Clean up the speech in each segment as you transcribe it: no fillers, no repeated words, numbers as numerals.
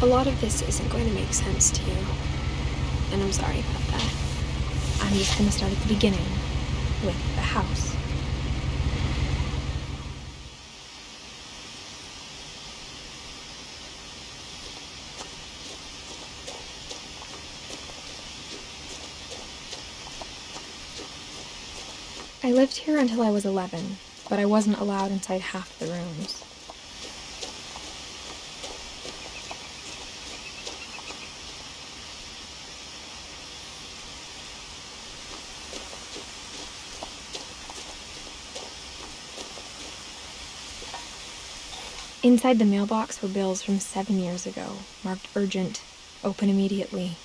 A lot of this isn't going to make sense to you, and I'm sorry about that. I'm just going to start at the beginning, with the house. I lived here until I was 11, but I wasn't allowed inside half the rooms. Inside the mailbox were bills from 7 years ago, marked urgent, open immediately.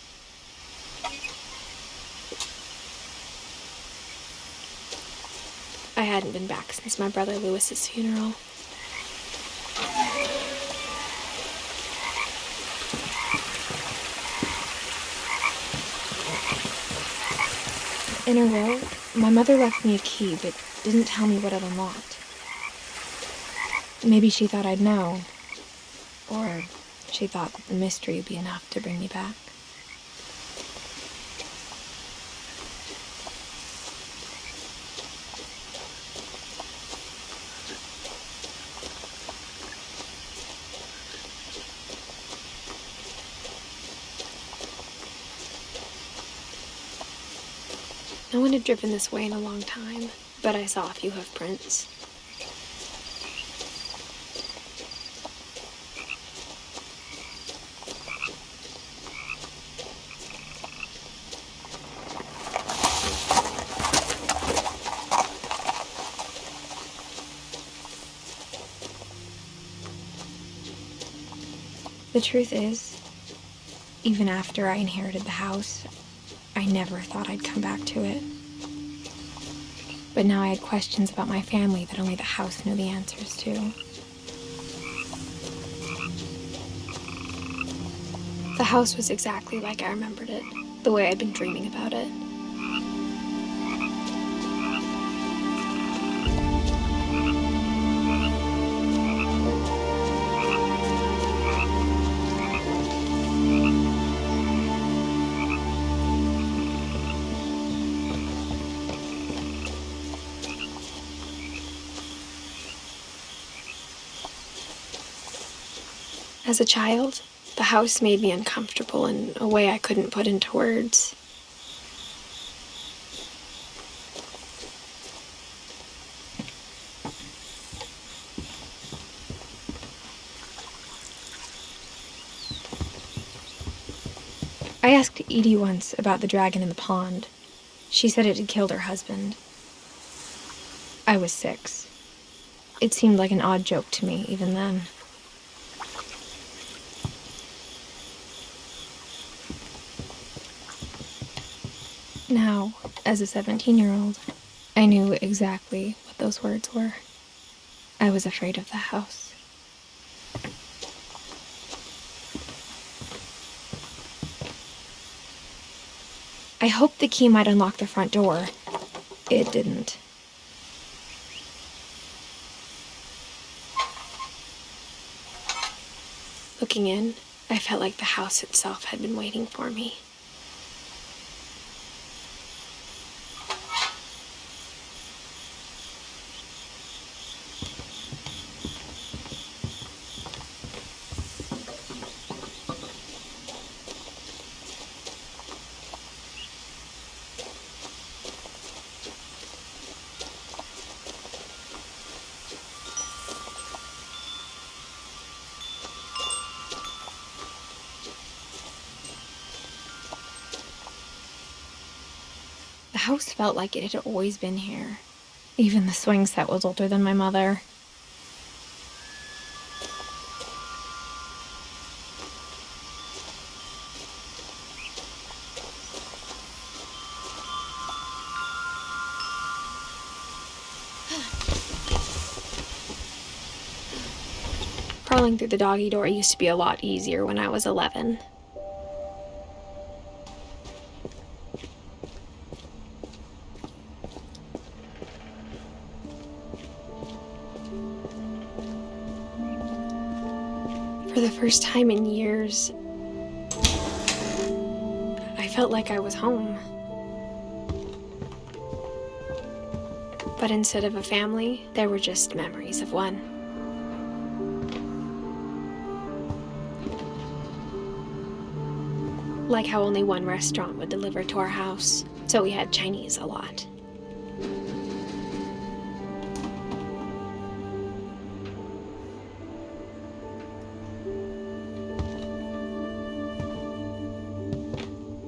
I hadn't been back since my brother Lewis's funeral. In a row, my mother left me a key, but didn't tell me what it unlocked. Maybe she thought I'd know, or she thought that the mystery would be enough to bring me back. No one had driven this way in a long time, but I saw a few hoof prints. The truth is, even after I inherited the house, I never thought I'd come back to it. But now I had questions about my family that only the house knew the answers to. The house was exactly like I remembered it, the way I'd been dreaming about it. As a child, the house made me uncomfortable in a way I couldn't put into words. I asked Edie once about the dragon in the pond. She said it had killed her husband. I was 6. It seemed like an odd joke to me, even then. Now, as a 17-year-old, I knew exactly what those words were. I was afraid of the house. I hoped the key might unlock the front door. It didn't. Looking in, I felt like the house itself had been waiting for me. The house felt like it had always been here. Even the swing set was older than my mother. Crawling through the doggy door used to be a lot easier when I was 11. For the first time in years, I felt like I was home. But instead of a family, there were just memories of one. Like how only one restaurant would deliver to our house, so we had Chinese a lot.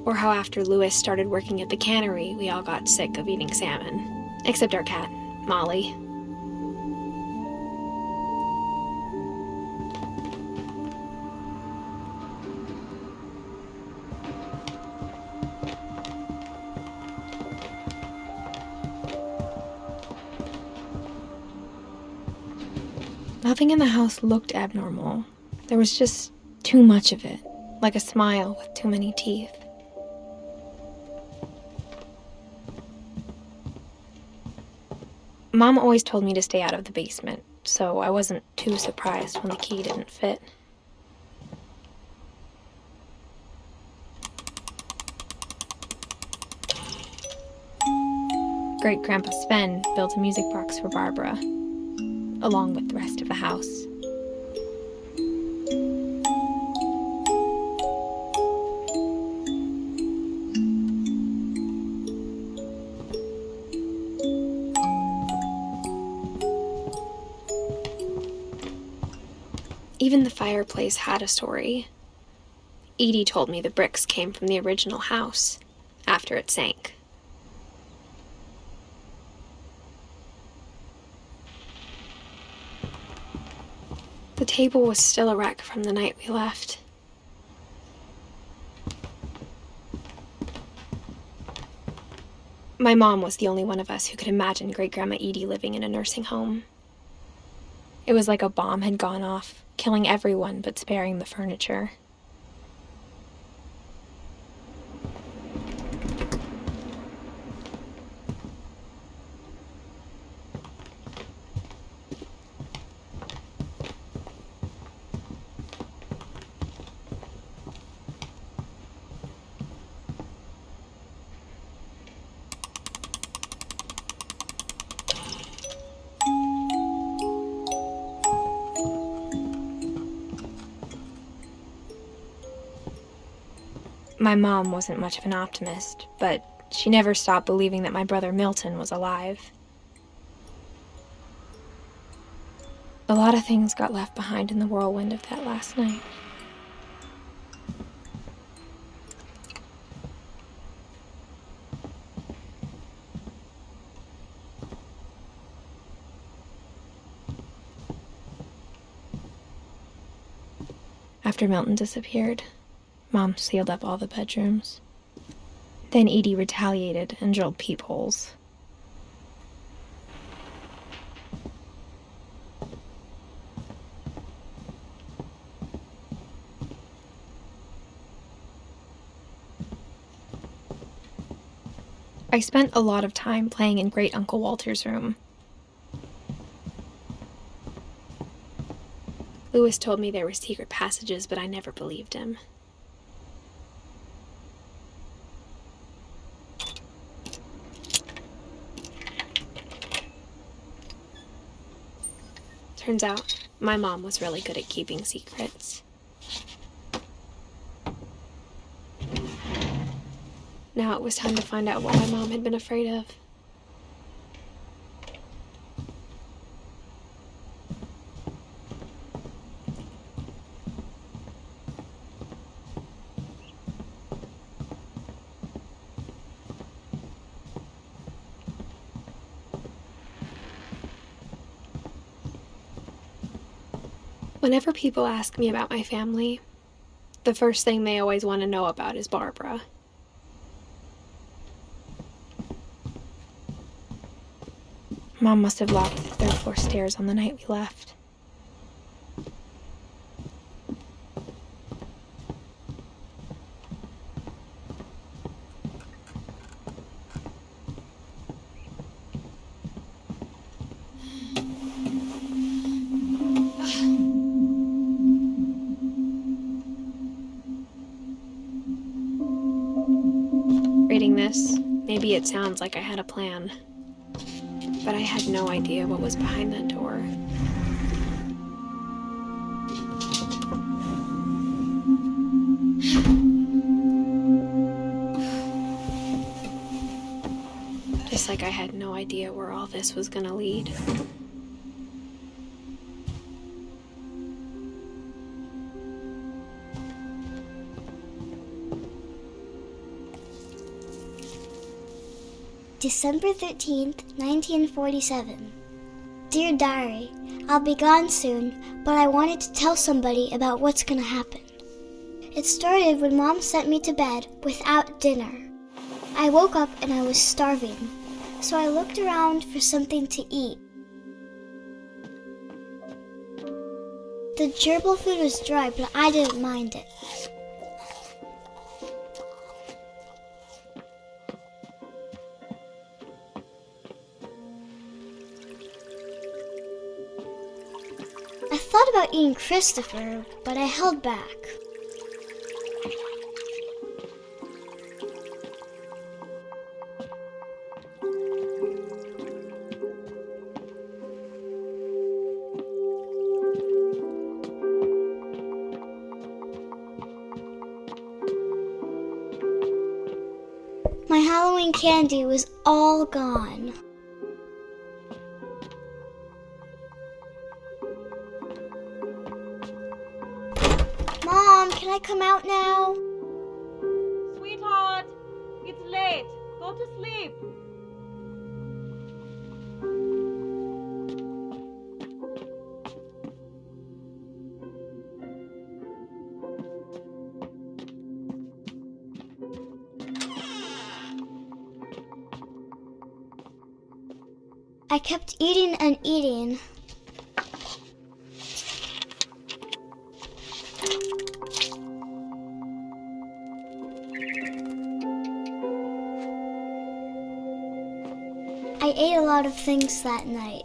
Or how after Louis started working at the cannery, we all got sick of eating salmon. Except our cat, Molly. Nothing in the house looked abnormal. There was just too much of it, like a smile with too many teeth. Mom always told me to stay out of the basement, so I wasn't too surprised when the key didn't fit. Great-Grandpa Sven built a music box for Barbara, along with the rest of the house. Even the fireplace had a story. Edie told me the bricks came from the original house, after it sank. The table was still a wreck from the night we left. My mom was the only one of us who could imagine Great-Grandma Edie living in a nursing home. It was like a bomb had gone off, killing everyone but sparing the furniture. My mom wasn't much of an optimist, but she never stopped believing that my brother Milton was alive. A lot of things got left behind in the whirlwind of that last night. After Milton disappeared, Mom sealed up all the bedrooms. Then Edie retaliated and drilled peepholes. I spent a lot of time playing in Great Uncle Walter's room. Louis told me there were secret passages, but I never believed him. Turns out, my mom was really good at keeping secrets. Now it was time to find out what my mom had been afraid of. Whenever people ask me about my family, the first thing they always want to know about is Barbara. Mom must have locked the third floor stairs on the night we left. saying this, maybe it sounds like I had a plan, but I had no idea what was behind that door. Just like I had no idea where all this was gonna lead. December 13th, 1947. Dear Diary, I'll be gone soon, but I wanted to tell somebody about what's gonna happen. It started when Mom sent me to bed without dinner. I woke up and I was starving, so I looked around for something to eat. The gerbil food was dry, but I didn't mind it. I thought about eating Christopher, but I held back. My Halloween candy was all gone. Mom, can I come out now? Sweetheart, it's late. Go to sleep. I kept eating and eating. I ate a lot of things that night.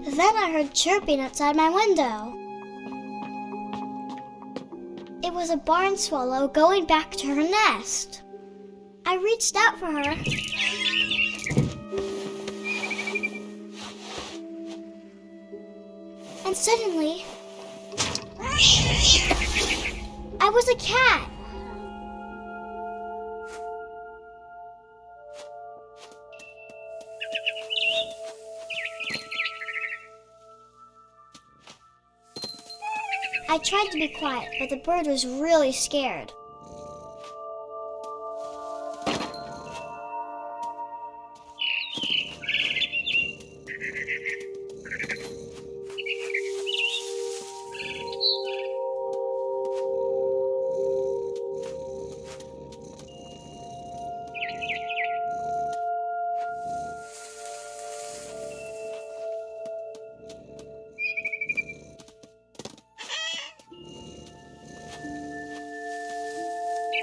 Then I heard chirping outside my window. It was a barn swallow going back to her nest. I reached out for her. And suddenly, I was a cat. I tried to be quiet, but the bird was really scared.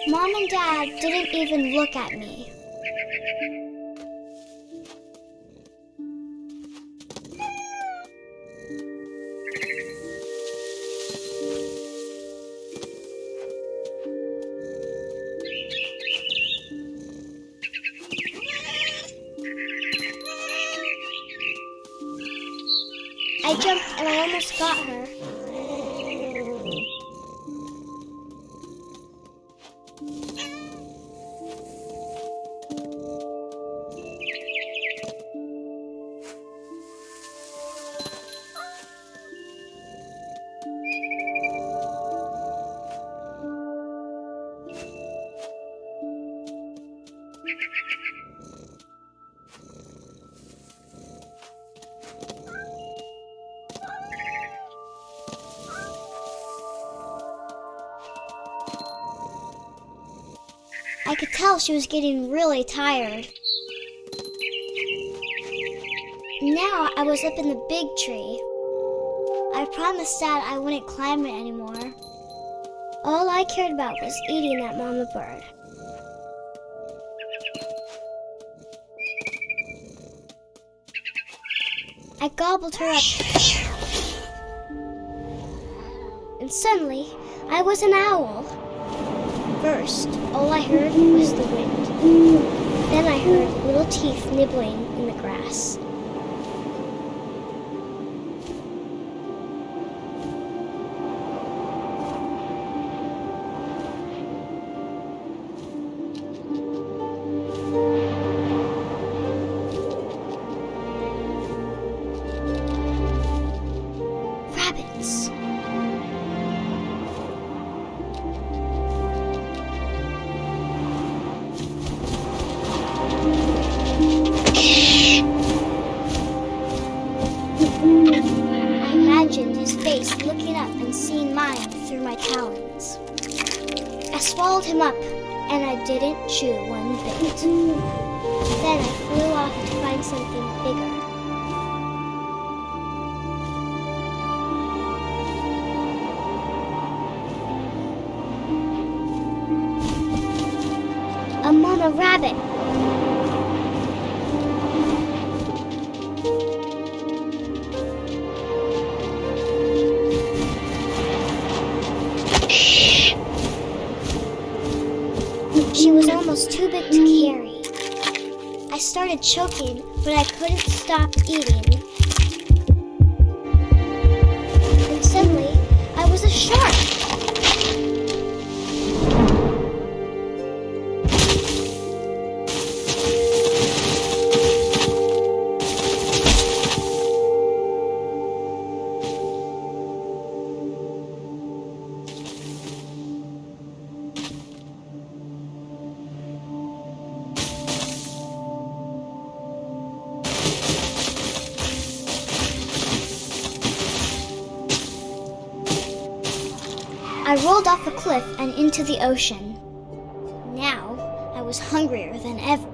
Mom and Dad didn't even look at me. I jumped and I almost got her. I could tell she was getting really tired. Now I was up in the big tree. I promised Dad I wouldn't climb it anymore. All I cared about was eating that mama bird. I gobbled her up. And suddenly, I was an owl. First, all I heard was the wind. Then I heard little teeth nibbling in the grass. Rabbits. I imagined his face looking up and seeing mine through my talons. I swallowed him up, and I didn't chew one bit. Then I flew off to find something bigger. A mama rabbit. She was almost too big to carry. I started choking, but I couldn't stop eating. And suddenly, I was a shark. I rolled off a cliff and into the ocean. Now, I was hungrier than ever.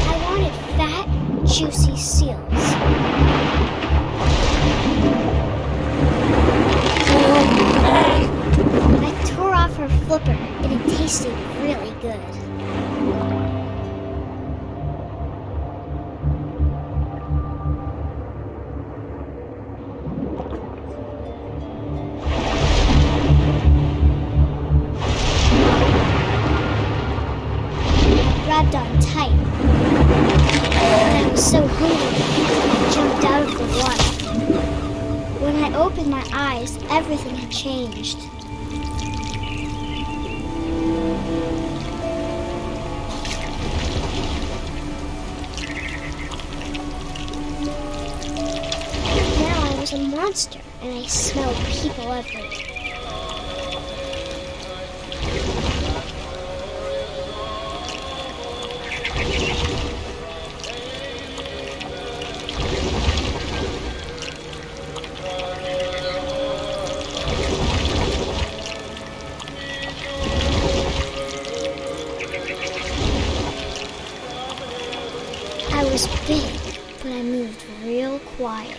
I wanted fat, juicy seals. I tore off her flipper, and it tasted really good. Grabbed on tight. And I was so hungry, I jumped out of the water. When I opened my eyes, everything had changed. Now I was a monster, and I smelled people everywhere. I was big, but I moved real quiet.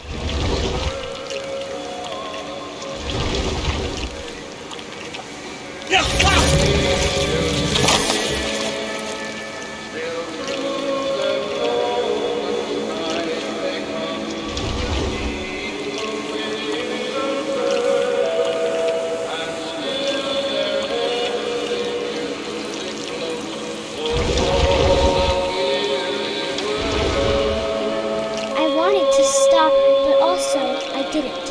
I wanted to stop, but also I didn't.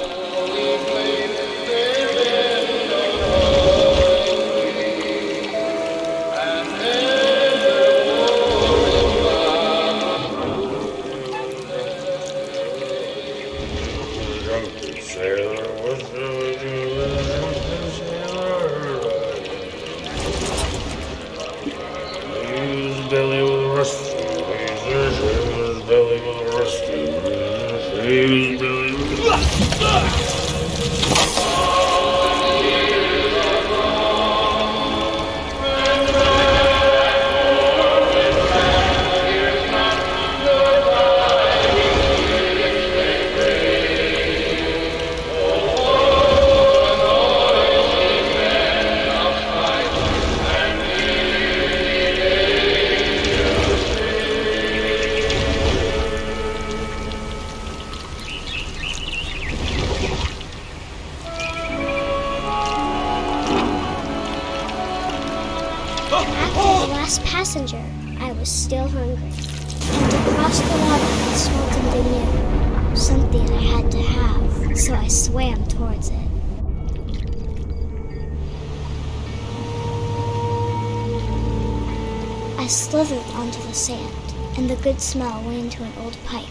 As passenger, I was still hungry, and to cross the water I smelt something new, something I had to have, so I swam towards it. I slithered onto the sand, and the good smell went into an old pipe.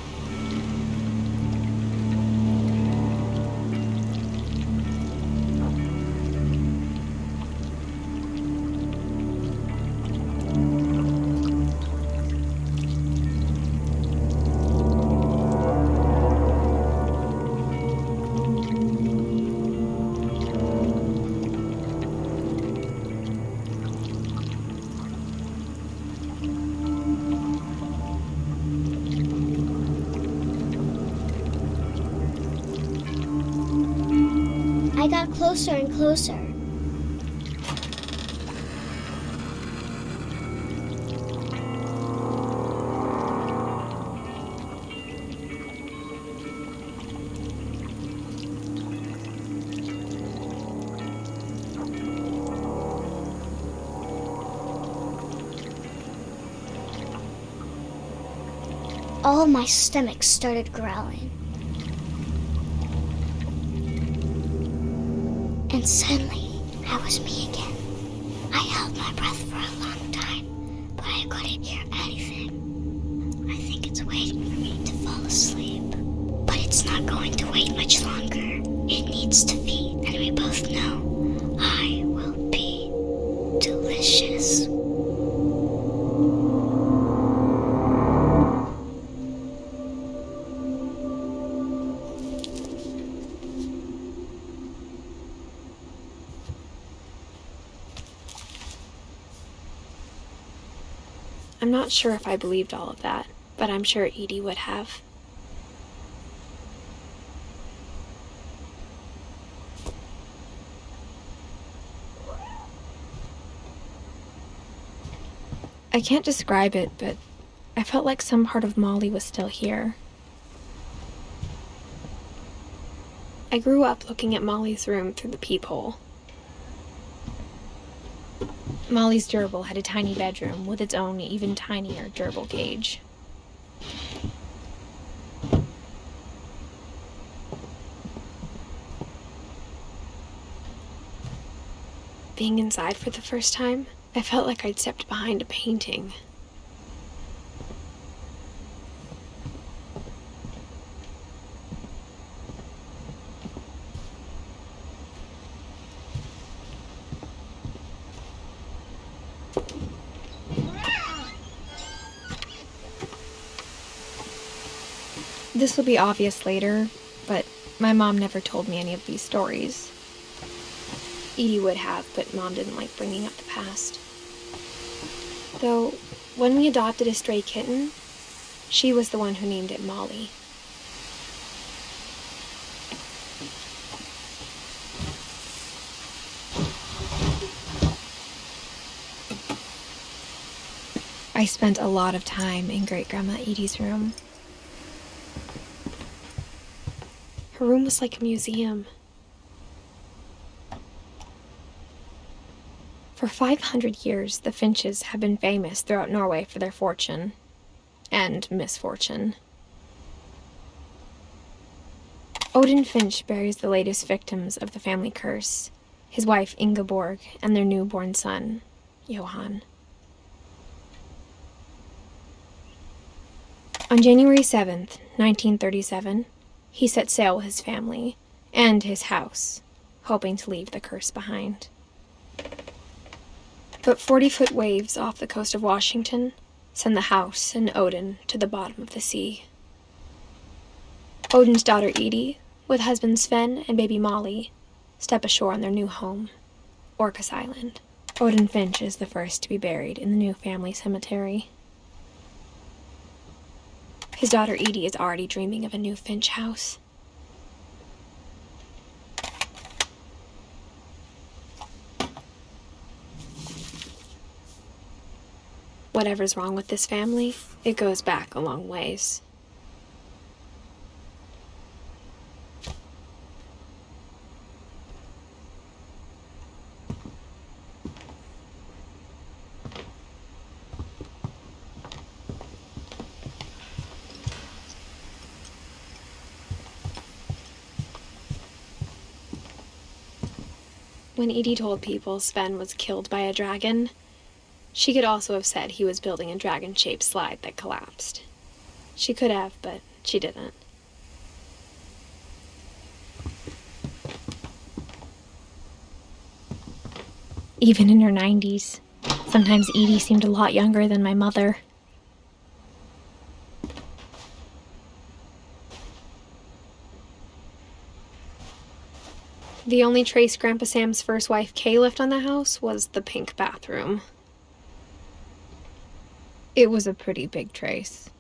I got closer and closer. All my stomach started growling. And suddenly, I was me again. I held my breath for a long time, but I couldn't hear anything. I think it's waiting for me to fall asleep. But it's not going to wait much longer. It needs to feed, and we both know I will be delicious. I'm not sure if I believed all of that, but I'm sure Edie would have. I can't describe it, but I felt like some part of Molly was still here. I grew up looking at Molly's room through the peephole. Molly's gerbil had a tiny bedroom with its own even tinier gerbil cage. Being inside for the first time, I felt like I'd stepped behind a painting. This will be obvious later, but my mom never told me any of these stories. Edie would have, but Mom didn't like bringing up the past. Though, when we adopted a stray kitten, she was the one who named it Molly. I spent a lot of time in Great-Grandma Edie's room. Her room was like a museum. For 500 years, the Finches have been famous throughout Norway for their fortune and misfortune. Odin Finch buries the latest victims of the family curse, his wife Ingeborg and their newborn son, Johan. On January 7th, 1937, he set sail with his family and his house, hoping to leave the curse behind. But 40-foot waves off the coast of Washington send the house and Odin to the bottom of the sea. Odin's daughter Edie, with husband Sven and baby Molly, step ashore on their new home, Orcas Island. Odin Finch is the first to be buried in the new family cemetery. His daughter Edie is already dreaming of a new Finch house. Whatever's wrong with this family, it goes back a long ways. When Edie told people Sven was killed by a dragon, she could also have said he was building a dragon-shaped slide that collapsed. She could have, but she didn't. Even in her 90s, sometimes Edie seemed a lot younger than my mother. The only trace Grandpa Sam's first wife, Kay, left on the house was the pink bathroom. It was a pretty big trace.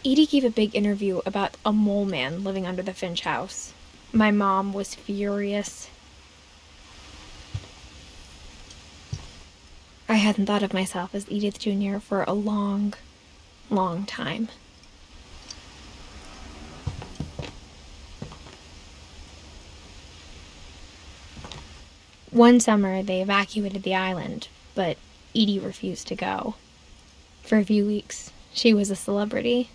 Edie gave a big interview about a mole man living under the Finch house. My mom was furious. I hadn't thought of myself as Edith Jr. for a long, long time. One summer, they evacuated the island, but Edie refused to go. For a few weeks, she was a celebrity.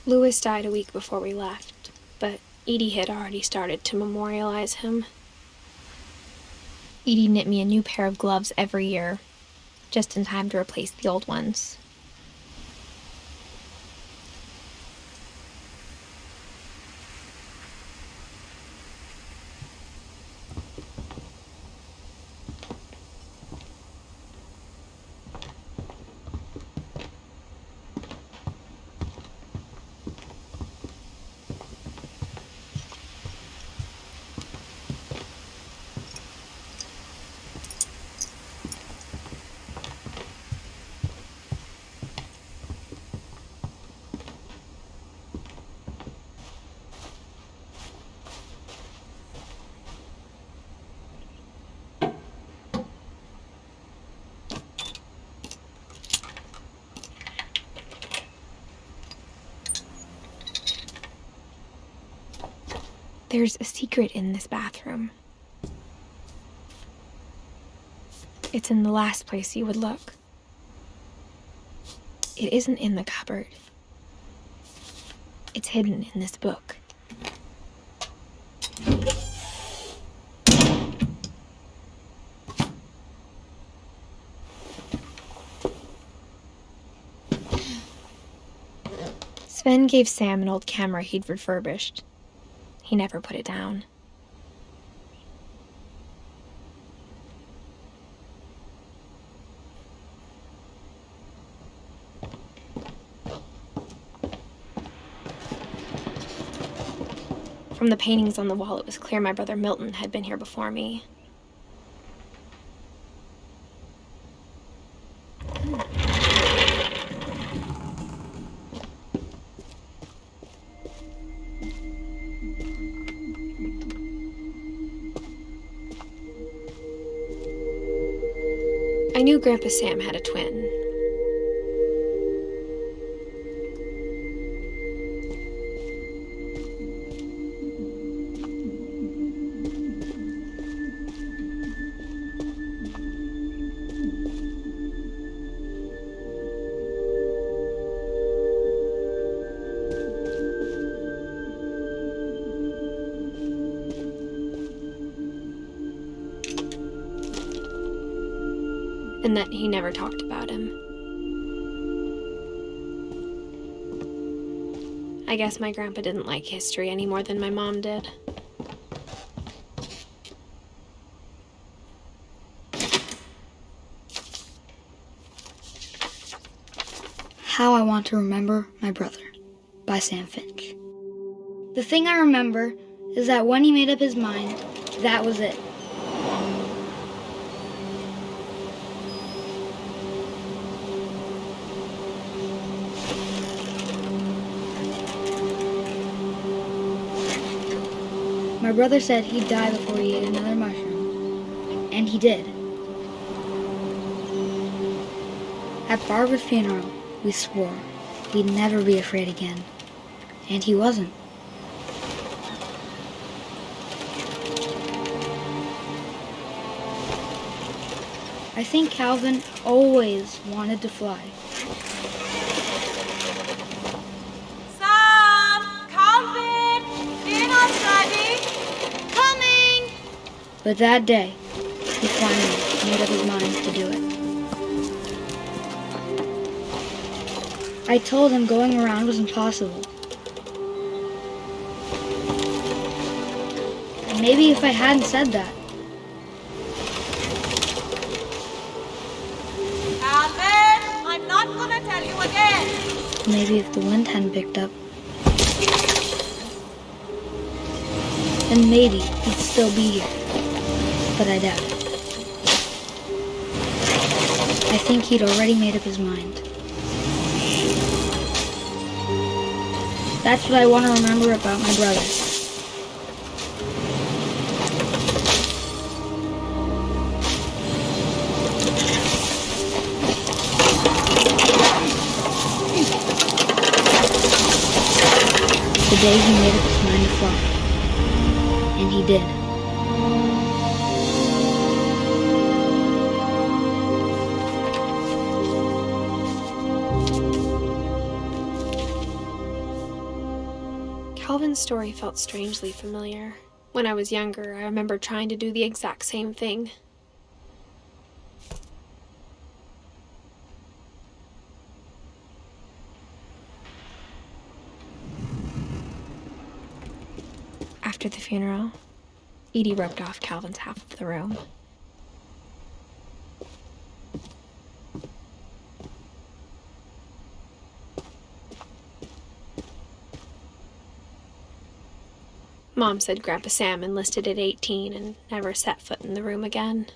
Louis died a week before we left, but Edie had already started to memorialize him. Edie knit me a new pair of gloves every year, just in time to replace the old ones. There's a secret in this bathroom. It's in the last place you would look. It isn't in the cupboard. It's hidden in this book. Sven gave Sam an old camera he'd refurbished. He never put it down. From the paintings on the wall, it was clear my brother Milton had been here before me. I knew Grandpa Sam had a twin. And that he never talked about him. I guess my grandpa didn't like history any more than my mom did. How I Want to Remember My Brother by Sam Finch. The thing I remember is that when he made up his mind, that was it. My brother said he'd die before he ate another mushroom, and he did. At Barbara's funeral, we swore we'd never be afraid again. and he wasn't. I think Calvin always wanted to fly. Sam! Calvin! Dinner's ready! Coming! But that day, he finally made up his mind to do it. I told him going around was impossible. And maybe if I hadn't said that, Calvin! I'm not gonna tell you again! maybe if the wind hadn't picked up, then maybe he'd still be here. But I doubt it. I think he'd already made up his mind. That's what I want to remember about my brother. The day he made up his mind to fly. And he did. Calvin's story felt strangely familiar. When I was younger, I remember trying to do the exact same thing. After the funeral, Edie roped off Calvin's half of the room. Mom said Grandpa Sam enlisted at 18 and never set foot in the room again.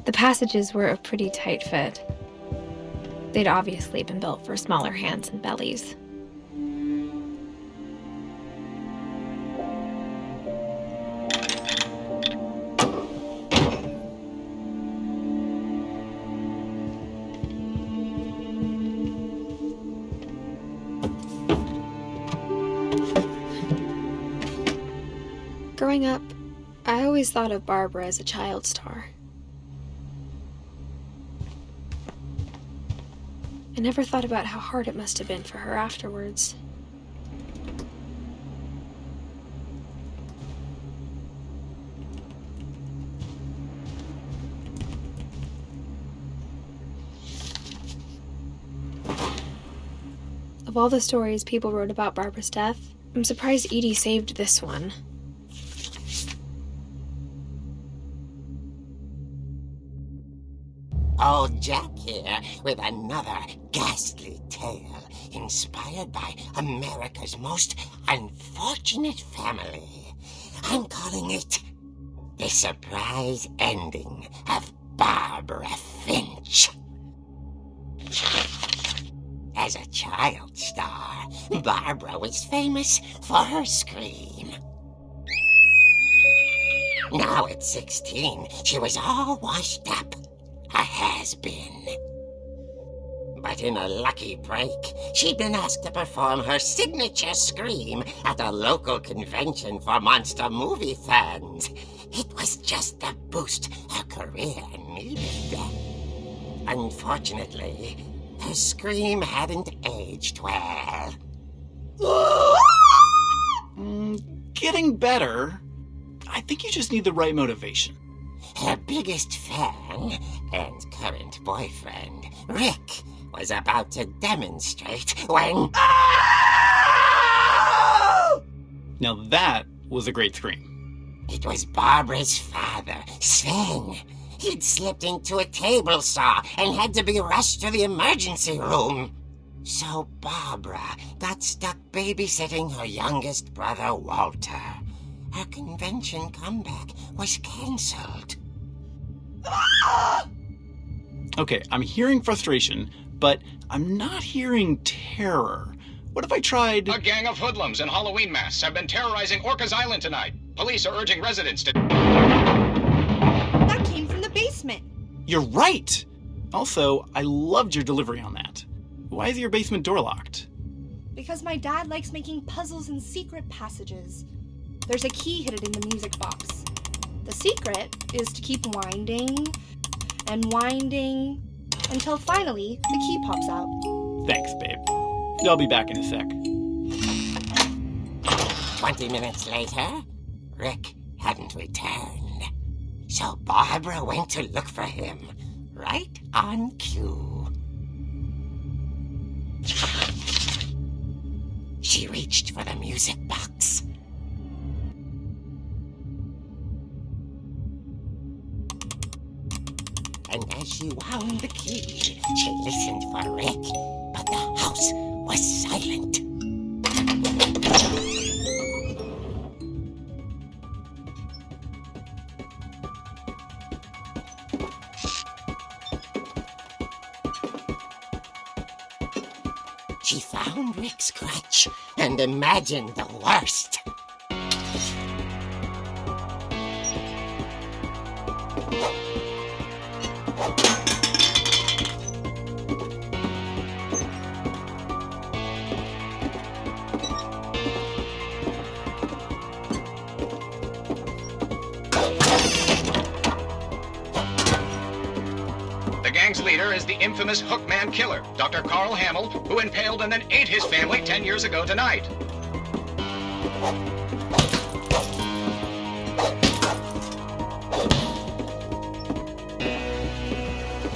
The passages were a pretty tight fit. They'd obviously been built for smaller hands and bellies. Growing up, I always thought of Barbara as a child star. I never thought about how hard it must have been for her afterwards. Of all the stories people wrote about Barbara's death, I'm surprised Edie saved this one. Old Jack here with another ghastly tale inspired by America's most unfortunate family. I'm calling it The Surprise Ending of Barbara Finch. As a child star, Barbara was famous for her scream. Now at 16, she was all washed up. A has-been. But in a lucky break, she'd been asked to perform her signature scream at a local convention for monster movie fans. It was just the boost her career needed. Unfortunately, her scream hadn't aged well. Getting better. I think you just need the right motivation. Her biggest fan and current boyfriend, Rick, was about to demonstrate when... Now that was a great scream. It was Barbara's father, Sven. He'd slipped into a table saw and had to be rushed to the emergency room. So Barbara got stuck babysitting her youngest brother, Walter. Her convention comeback was cancelled. Okay, I'm hearing frustration, but I'm not hearing terror. What if I tried... A gang of hoodlums in Halloween masks have been terrorizing Orcas Island tonight. Police are urging residents to... That came from the basement. You're right! Also, I loved your delivery on that. Why is your basement door locked? Because my dad likes making puzzles and secret passages. There's a key hidden in the music box. The secret is to keep winding and winding until finally the key pops out. Thanks, babe. I'll be back in a sec. 20 minutes later, Rick hadn't returned. So Barbara went to look for him, right on cue. She reached for the music box. And as she wound the key, she listened for Rick, but the house was silent. She found Rick's crutch and imagined the worst. The gang's leader is the infamous Hookman killer, Dr. Carl Hamill, who impaled and then ate his family 10 years ago tonight.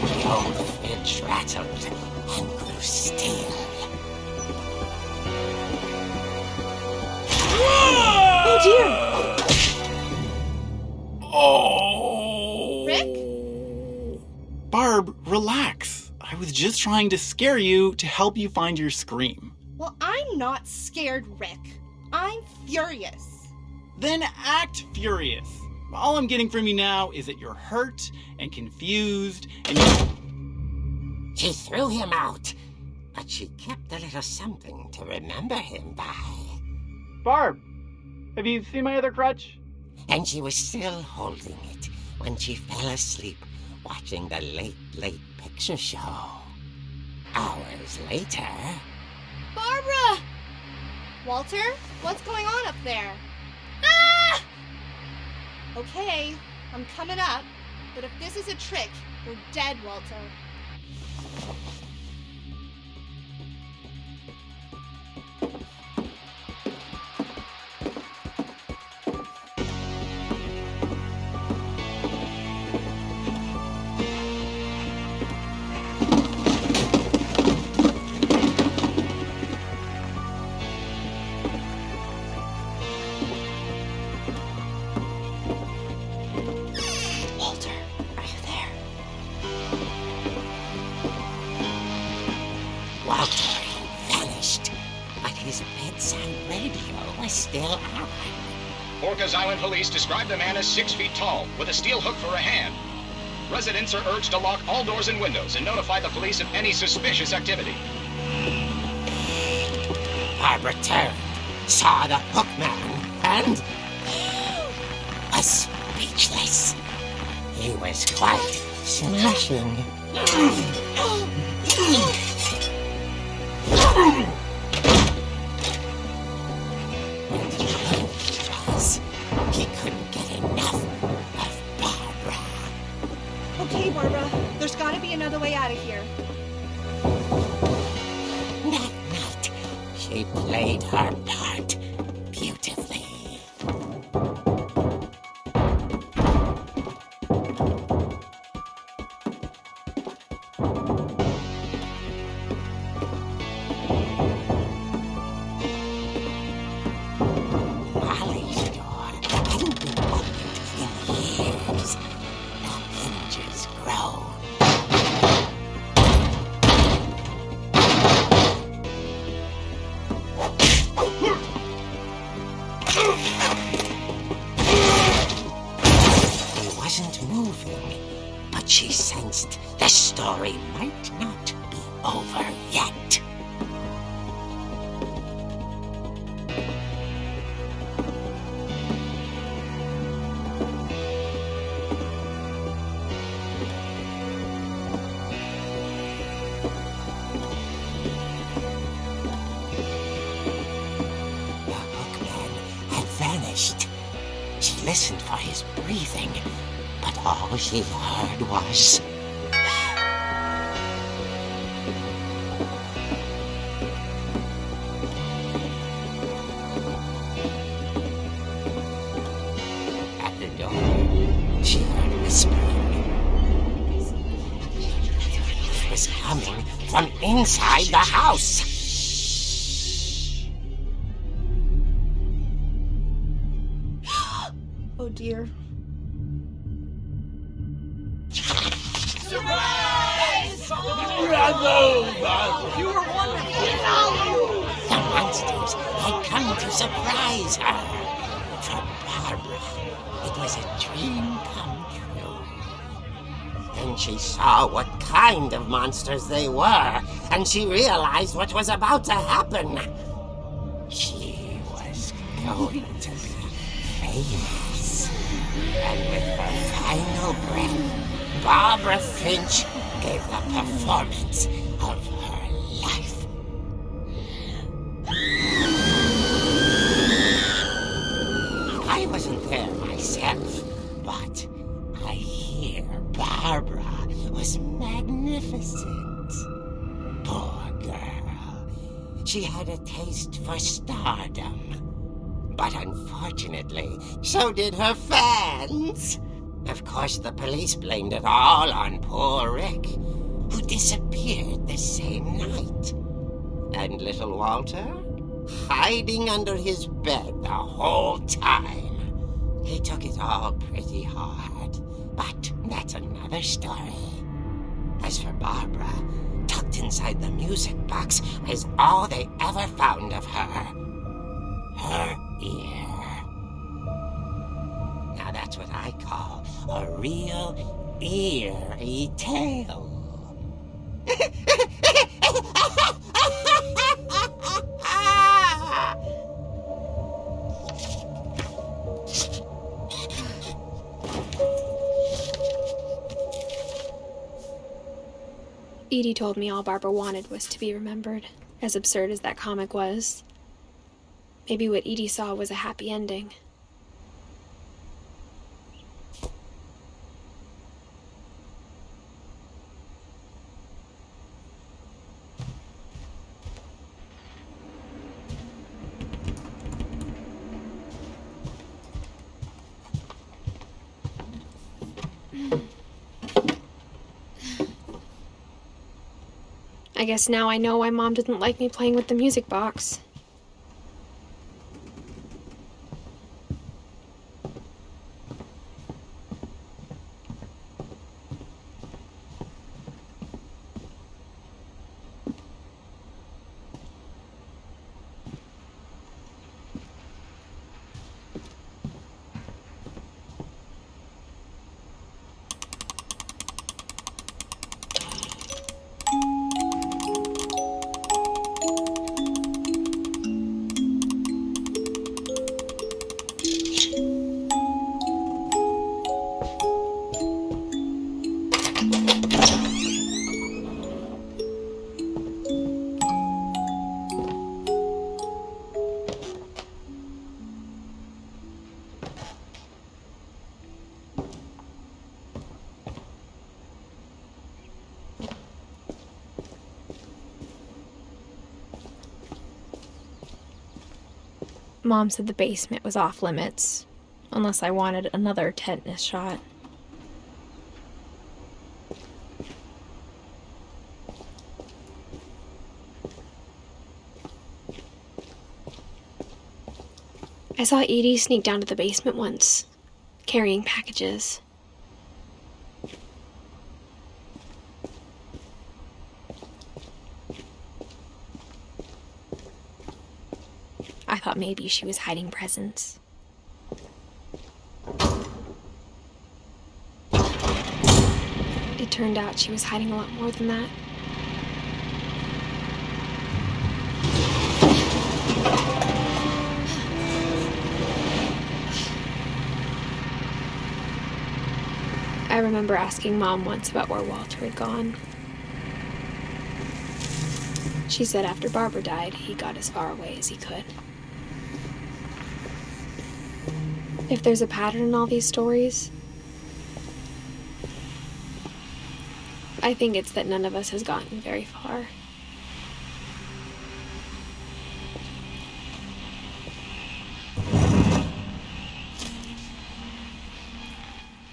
The old fridge rattled and grew still. Oh dear! Oh! Rick? Barb, relax. I was just trying to scare you to help you find your scream. Well, I'm not scared, Rick. I'm furious. Then act furious. All I'm getting from you now is that you're hurt and confused and She threw him out, but she kept a little something to remember him by. Barb, have you seen my other crutch? And she was still holding it when she fell asleep watching the late picture show. Hours later... Barbara! Walter, what's going on up there? Ah! Okay, I'm coming up, but if this is a trick, we're dead, Walter. Walter, are you there? Walter had vanished, but his bedside radio was still on. Orcas Island police describe the man as 6 feet tall, with a steel hook for a hand. Residents are urged to lock all doors and windows and notify the police of any suspicious activity. Barbara turned, saw the hookman, and was speechless. He was quite smashing. And he couldn't get enough of Barbara. Okay, Barbara, there's gotta be another way out of here. That night, she played her part beautifully. Molly's door hadn't been opened wasn't moving, but she sensed the story might not be over yet. She listened for his breathing, but all she heard was... At the door, she heard whispering. It was coming from inside the house. Oh dear. The monsters had come to surprise her. For Barbara, it was a dream come true. Then she saw what kind of monsters they were, and she realized what was about to happen. She was going to be famous. And with her final breath, Barbara Finch gave the performance of her life. I wasn't there myself, but I hear Barbara was magnificent. Poor girl. She had a taste for stardom. But unfortunately, so did her fans. Of course, the police blamed it all on poor Rick, who disappeared the same night. And little Walter, hiding under his bed the whole time. He took it all pretty hard, but that's another story. As for Barbara, tucked inside the music box is all they ever found of her. Her ear. Now that's what I call a real eerie tale. Edie told me all Barbara wanted was to be remembered, as absurd as that comic was. Maybe what Edie saw was a happy ending. I guess now I know why Mom didn't like me playing with the music box. Mom said the basement was off limits, unless I wanted another tetanus shot. I saw Edie sneak down to the basement once, carrying packages. I thought maybe she was hiding presents. It turned out she was hiding a lot more than that. I remember asking Mom once about where Walter had gone. She said after Barbara died, he got as far away as he could. If there's a pattern in all these stories, I think it's that none of us has gotten very far.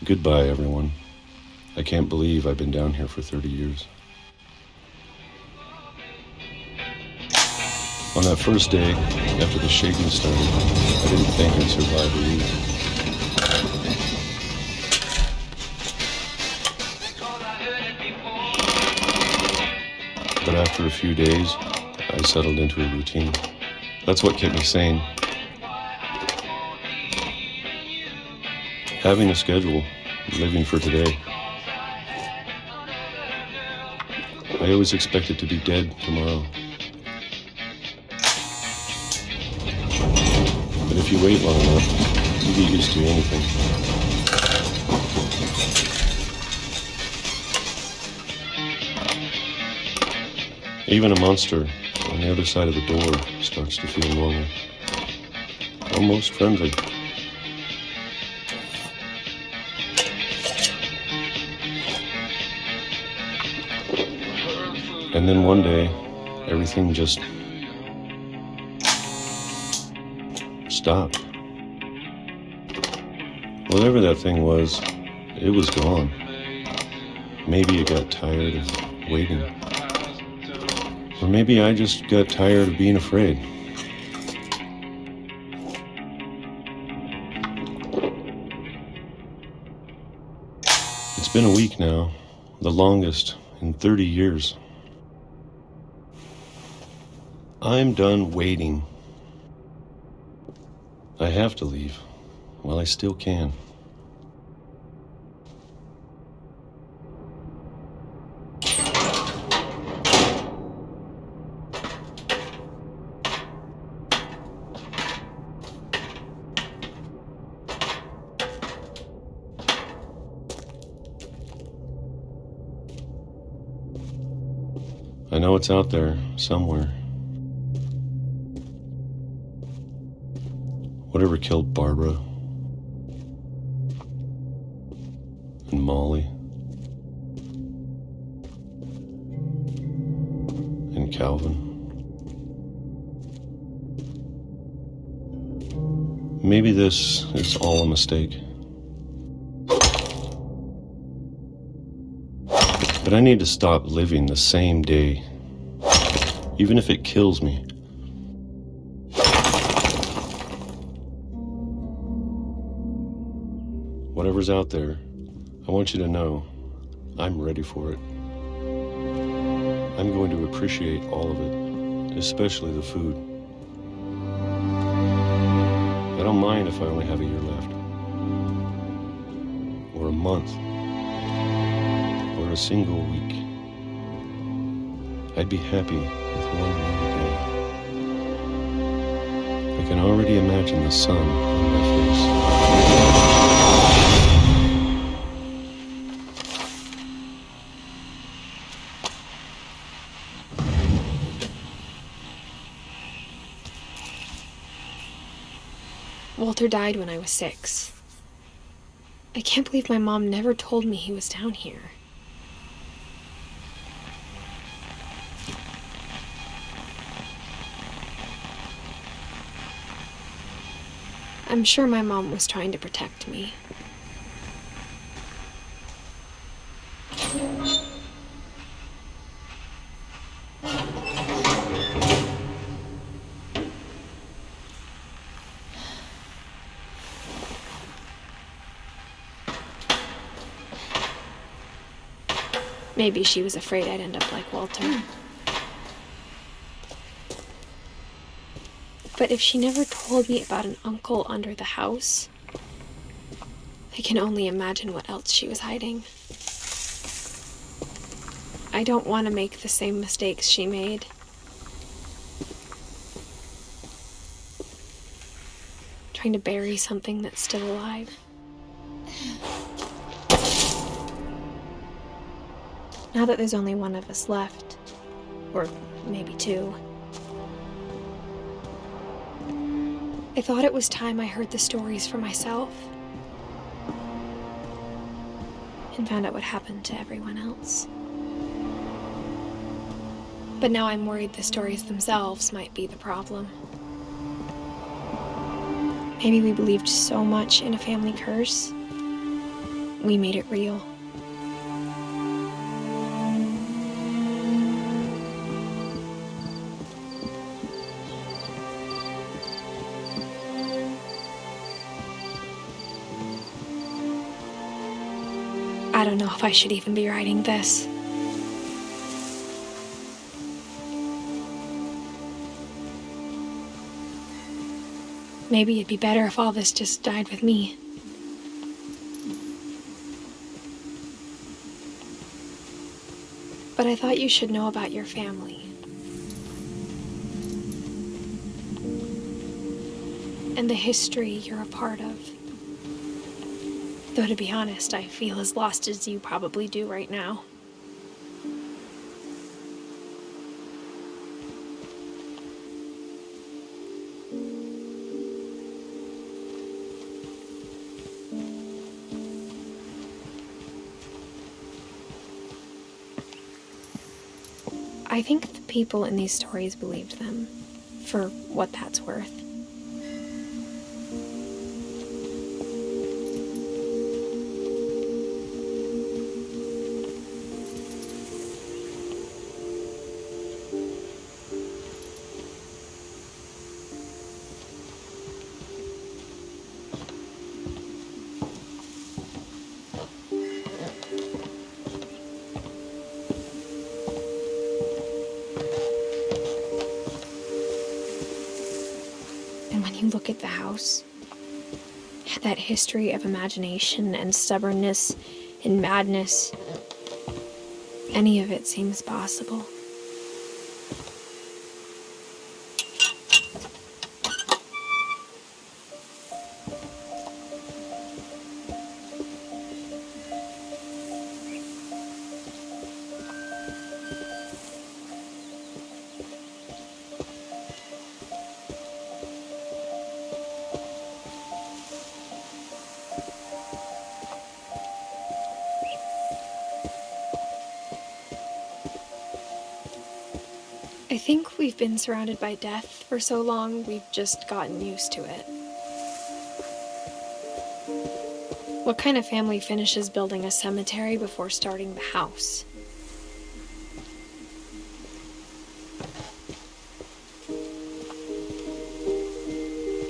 Goodbye, everyone. I can't believe I've been down here for 30 years. On that first day, after the shaking started, I didn't think I'd survive a week. But after a few days, I settled into a routine. That's what kept me sane. Having a schedule, living for today. I always expected to be dead tomorrow. But if you wait long enough, you get used to anything. Even a monster on the other side of the door starts to feel normal. Almost friendly. And then one day, everything just stopped. Whatever that thing was, it was gone. Maybe it got tired of waiting. Or maybe I just got tired of being afraid. It's been a week now, the longest in 30 years. I'm done waiting. I have to leave while I still can. I know it's out there somewhere. Whatever killed Barbara and Molly and Calvin. Maybe this is all a mistake. But I need to stop living the same day, even if it kills me. Whatever's out there, I want you to know I'm ready for it. I'm going to appreciate all of it, especially the food. I don't mind if I only have a year left, or a month, or a single week. I'd be happy with one more day. I can already imagine the sun on my face. Walter died when I was 6. I can't believe my mom never told me he was down here. I'm sure my mom was trying to protect me. Maybe she was afraid I'd end up like Walter. But if she never told me about an uncle under the house, I can only imagine what else she was hiding. I don't want to make the same mistakes she made. Trying to bury something that's still alive. Now that there's only one of us left, or maybe two, I thought it was time I heard the stories for myself and found out what happened to everyone else. But now I'm worried the stories themselves might be the problem. Maybe we believed so much in a family curse, we made it real. I don't know if I should even be writing this. Maybe it'd be better if all this just died with me. But I thought you should know about your family. And the history you're a part of. Though to be honest, I feel as lost as you probably do right now. I think the people in these stories believed them, for what that's worth. You look at the house, that history of imagination and stubbornness and madness, any of it seems possible. I think we've been surrounded by death for so long, we've just gotten used to it. What kind of family finishes building a cemetery before starting the house?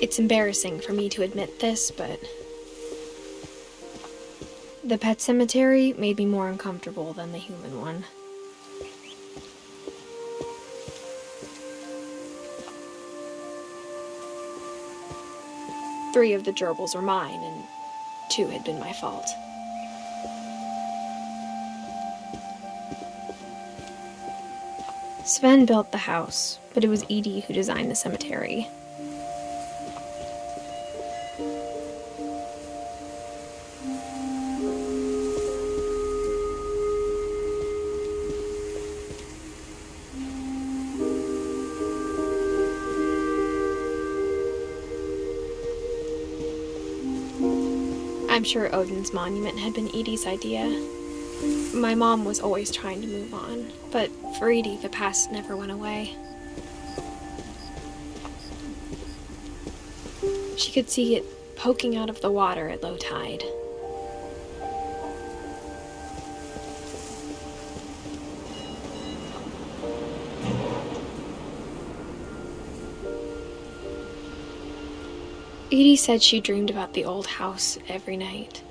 It's embarrassing for me to admit this, but the pet cemetery made me more uncomfortable than the human one. Three of the gerbils were mine, and 2 had been my fault. Sven built the house, but it was Edie who designed the cemetery. I'm sure Odin's monument had been Edie's idea. My mom was always trying to move on, but for Edie, the past never went away. She could see it poking out of the water at low tide. Edie said she dreamed about the old house every night.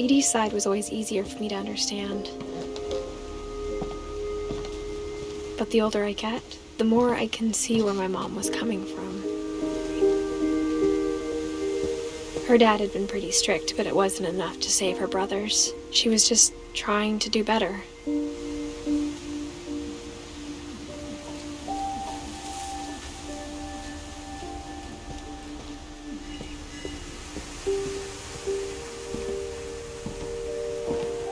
Edie's side was always easier for me to understand. But the older I get, the more I can see where my mom was coming from. Her dad had been pretty strict, but it wasn't enough to save her brothers. She was just trying to do better.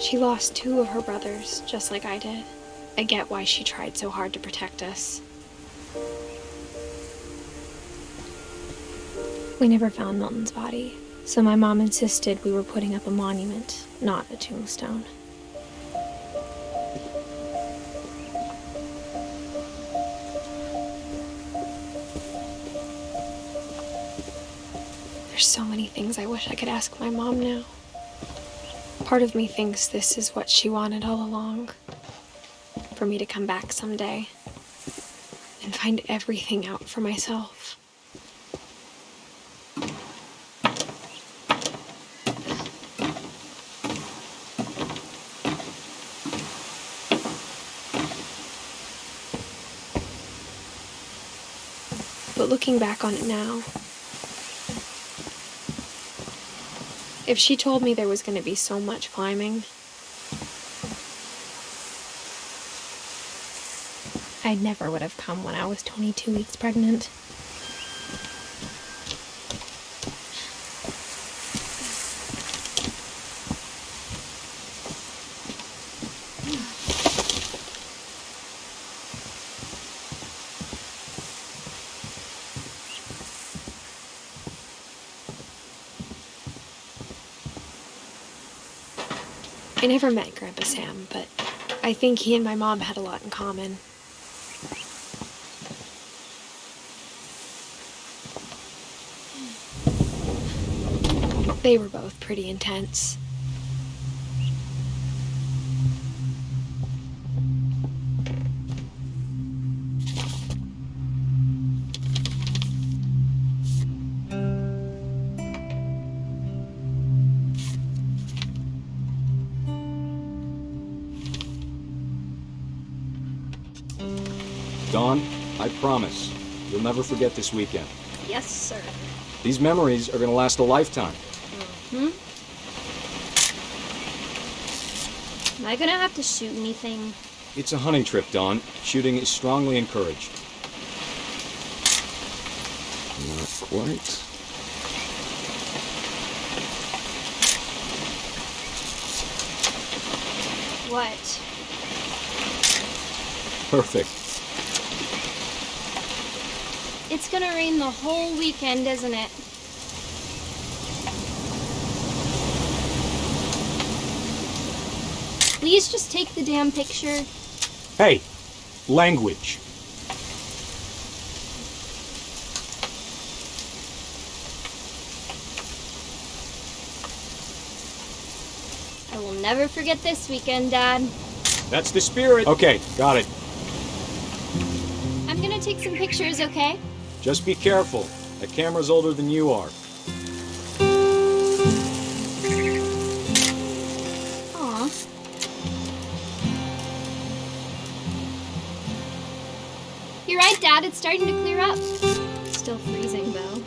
She lost 2 of her brothers, just like I did. I get why she tried so hard to protect us. We never found Milton's body, so my mom insisted we were putting up a monument, not a tombstone. There's so many things I wish I could ask my mom now. Part of me thinks this is what she wanted all along. For me to come back someday and find everything out for myself. But looking back on it now, if she told me there was going to be so much climbing, I never would have come when I was 22 weeks pregnant. I never met Grandpa Sam, but I think he and my mom had a lot in common. They were both pretty intense. Dawn, I promise, you'll never forget this weekend. Yes, sir. These memories are going to last a lifetime. Am I gonna have to shoot anything? It's a hunting trip, Dawn. Shooting is strongly encouraged. Not quite. What? Perfect. It's gonna rain the whole weekend, isn't it? Please just take the damn picture. Hey, language. I will never forget this weekend, Dad. That's the spirit. Okay, got it. I'm gonna take some pictures, okay? Just be careful. That camera's older than you are. Aw. You're right, Dad. It's starting to clear up. Still freezing, though.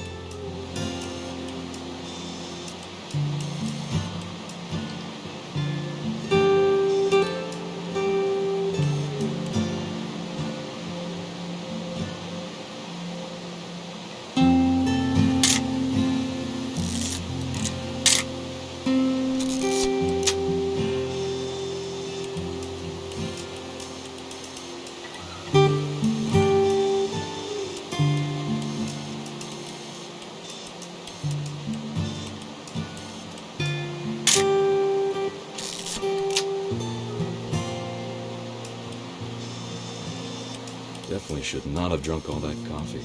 Definitely should not have drunk all that coffee.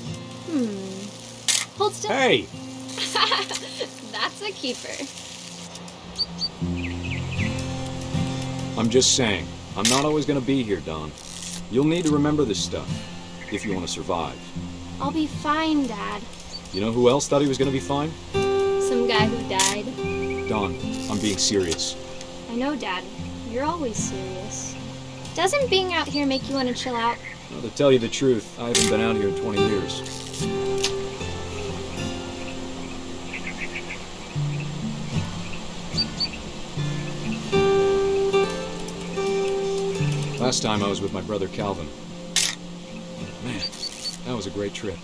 Hold still. Hey! That's a keeper. I'm just saying, I'm not always gonna be here, Dawn. You'll need to remember this stuff, if you want to survive. I'll be fine, Dad. You know who else thought he was gonna be fine? Some guy who died. Dawn, I'm being serious. I know, Dad. You're always serious. Doesn't being out here make you want to chill out? Well, to tell you the truth, I haven't been out here in 20 years. Last time I was with my brother Calvin. Man, that was a great trip.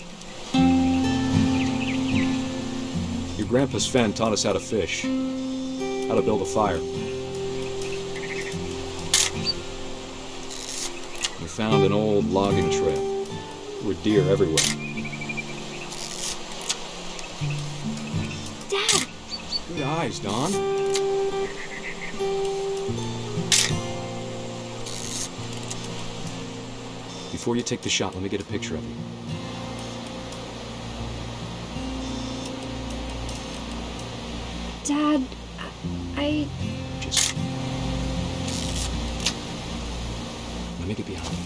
Your grandpa Sven taught us how to fish, how to build a fire. We found an old logging trail. There were deer everywhere. Dad! Good eyes, Dawn. Before you take the shot, let me get a picture of you. Dad, I... Just... Let me get behind you.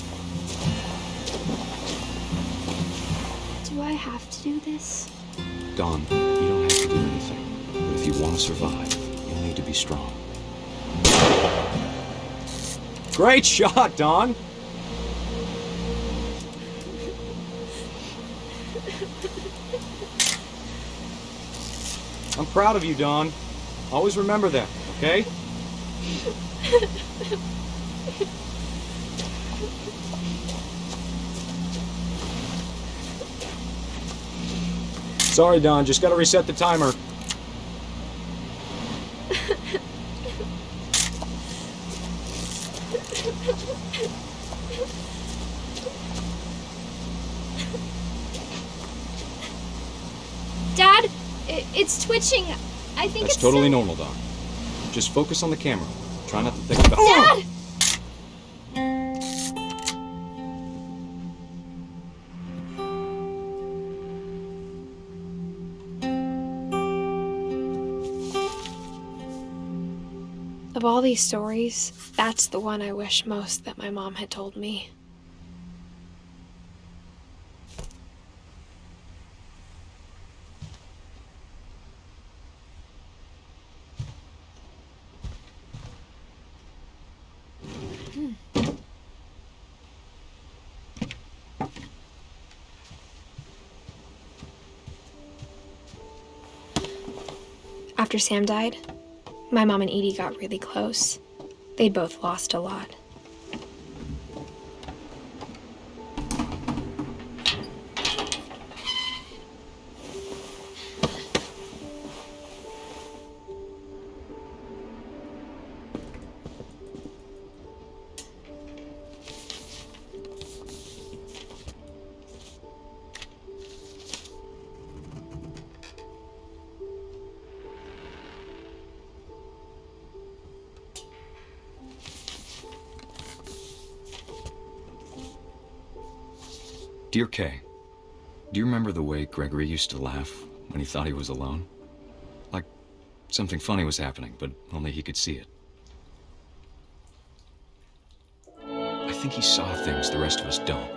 Do I have to do this? Dawn, you don't have to do anything. But if you want to survive, you'll need to be strong. Great shot, Dawn! I'm proud of you, Dawn. Always remember that, okay? Sorry, Dawn, just gotta reset the timer. Dad, it's twitching. I think That's it's totally normal, Dawn. Just focus on the camera. Try not to think about... Dad! Of all these stories, that's the one I wish most that my mom had told me. After Sam died, my mom and Edie got really close. They'd both lost a lot. Dear Kay, do you remember the way Gregory used to laugh when he thought he was alone? Like something funny was happening, but only he could see it. I think he saw things the rest of us don't.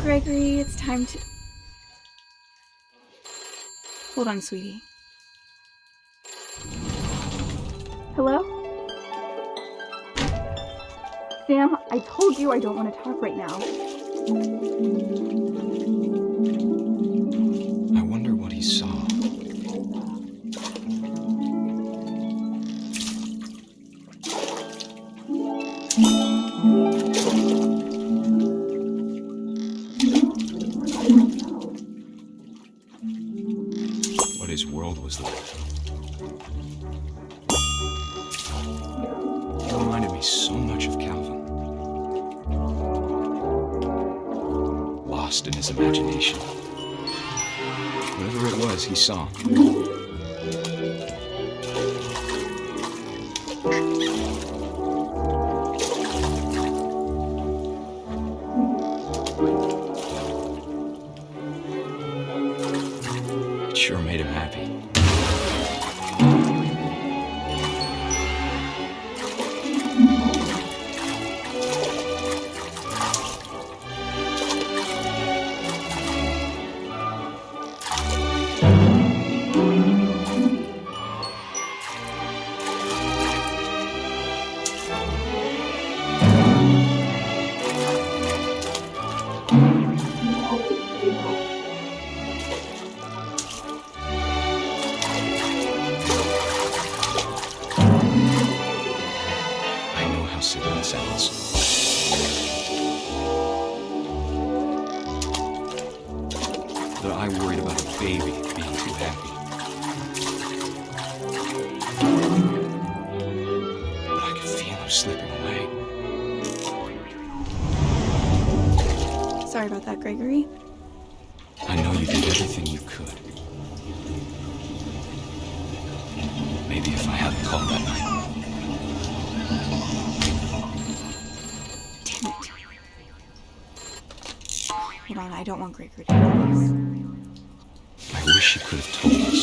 Gregory, it's time to... Hold on, sweetie. Hello? Sam, I told you I don't want to talk right now. I wonder what he saw. What his world was like. He reminded me so much of Calvin. Lost in his imagination. Whatever it was he saw. sounds. That I worried about a baby being too happy. But I could feel him slipping away. Sorry about that, Gregory. I know you did everything you could. Maybe if I hadn't called that night. Damn it. Hold on, I don't want Gregory to know this. I wish you could have told us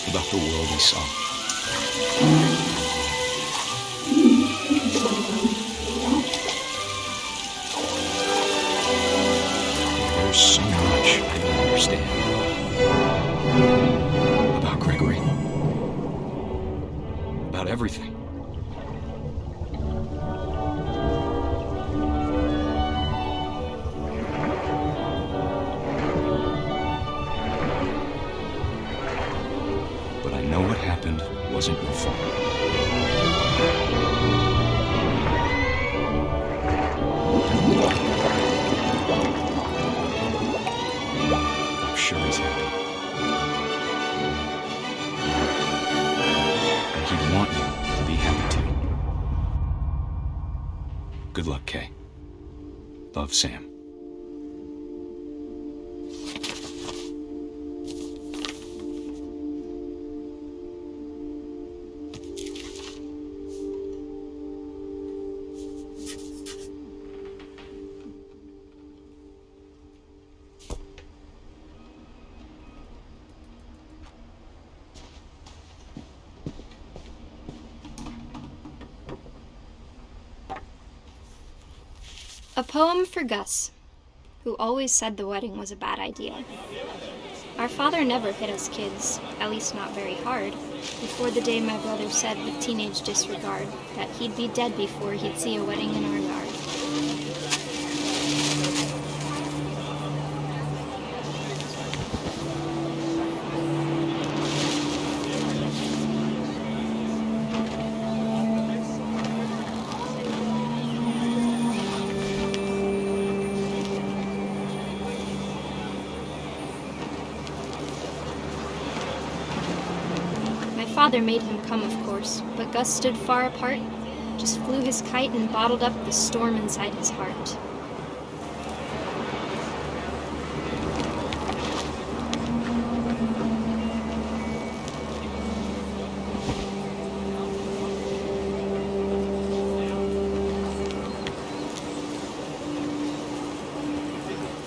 about the world we saw. There's so much I don't understand about Gregory, about everything. But I know what happened wasn't your fault. I'm sure he's happy. And he'd want you to be happy too. Good luck, Kay. Love, Sam. A poem for Gus, who always said the wedding was a bad idea. Our father never hit us kids, at least not very hard, before the day my brother said with teenage disregard that he'd be dead before he'd see a wedding in our yard. Father made him come, of course, but Gus stood far apart, just flew his kite and bottled up the storm inside his heart.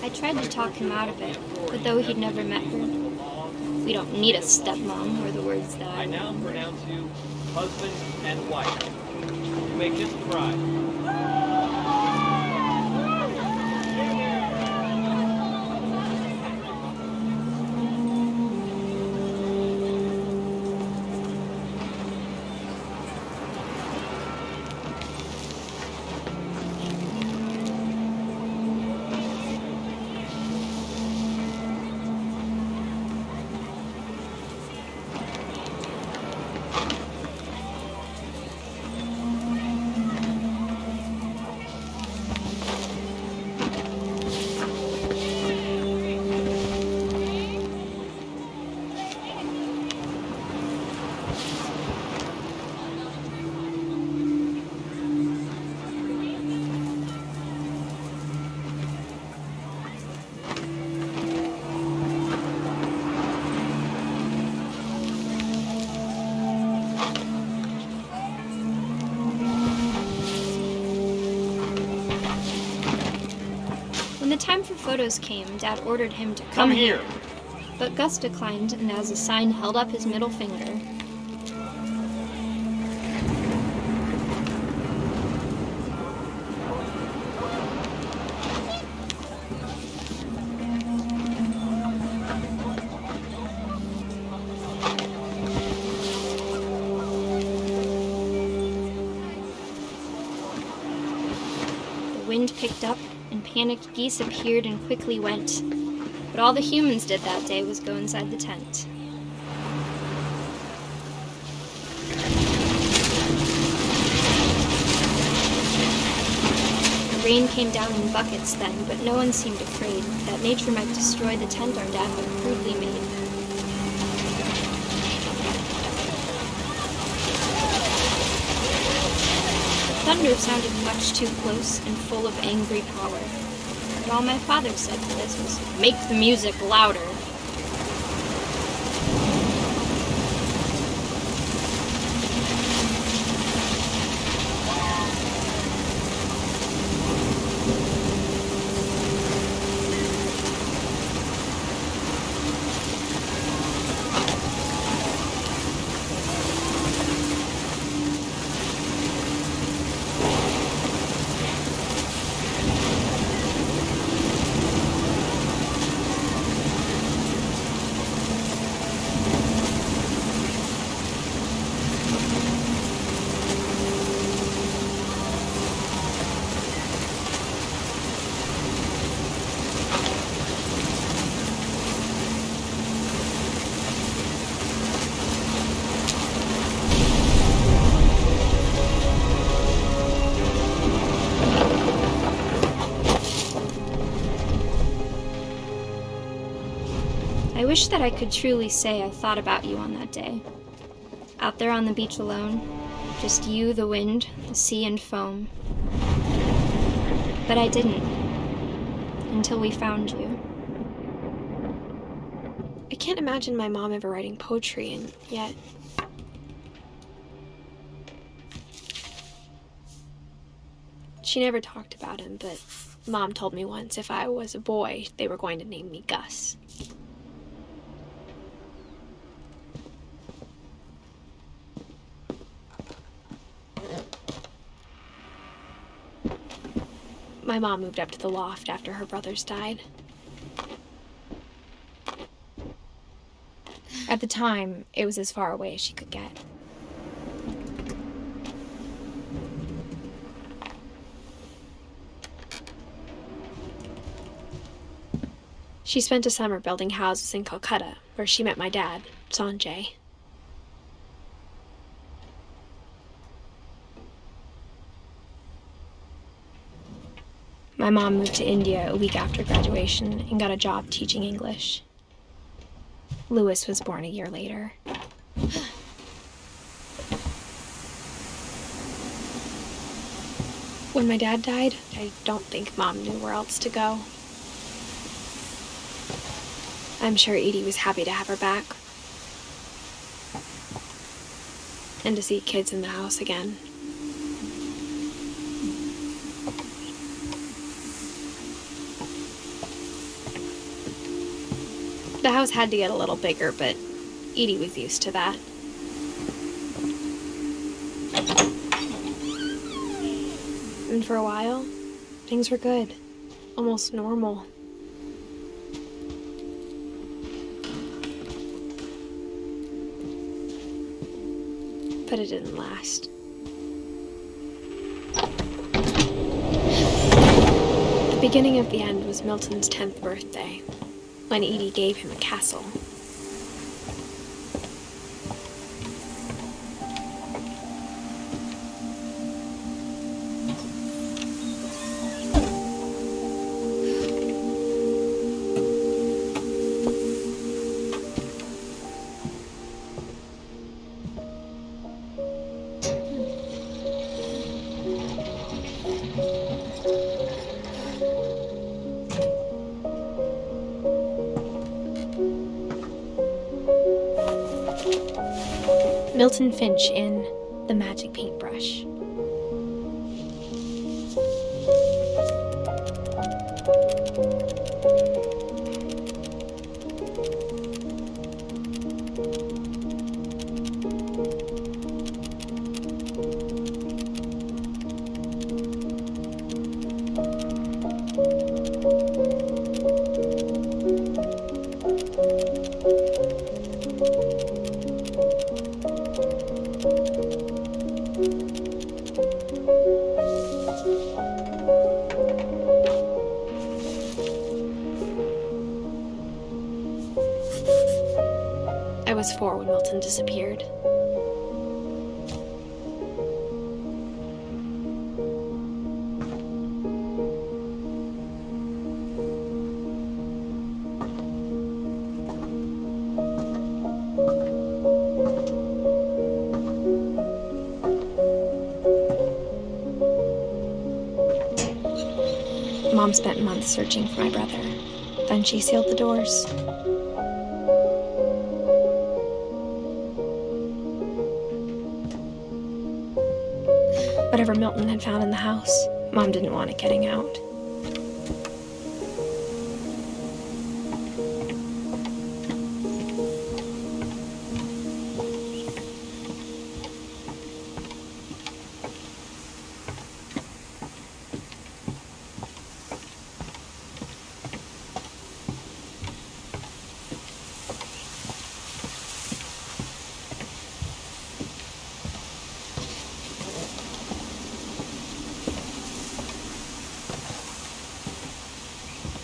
I tried to talk him out of it, but though he'd never met her, "We don't need a stepmom," were the words that I now pronounce you husband and wife. You may kiss the bride. When the time for photos came, Dad ordered him to come here. But Gus declined, and as a sign held up his middle finger. The wind picked up, and panicked geese appeared and quickly went. But all the humans did that day was go inside the tent. Rain came down in buckets then, but no one seemed afraid that nature might destroy the tent our dad had crudely made. The thunder sounded much too close and full of angry power. But all my father said to this was, "Make the music louder." I wish that I could truly say I thought about you on that day. Out there on the beach alone, just you, the wind, the sea, and foam. But I didn't, until we found you. I can't imagine my mom ever writing poetry, and yet... She never talked about him, but Mom told me once if I was a boy, they were going to name me Gus. My mom moved up to the loft after her brothers died. At the time, it was as far away as she could get. She spent a summer building houses in Calcutta, where she met my dad, Sanjay. My mom moved to India a week after graduation and got a job teaching English. Louis was born a year later. When my dad died, I don't think Mom knew where else to go. I'm sure Edie was happy to have her back. And to see kids in the house again. The house had to get a little bigger, but Edie was used to that. And for a while, things were good. Almost normal. But it didn't last. The beginning of the end was Milton's 10th birthday, when Edie gave him a castle. Milton Finch in The Magic Paintbrush. I was 4 when Milton disappeared. Mom spent months searching for my brother. Then she sealed the doors. Whatever Milton had found in the house, Mom didn't want it getting out.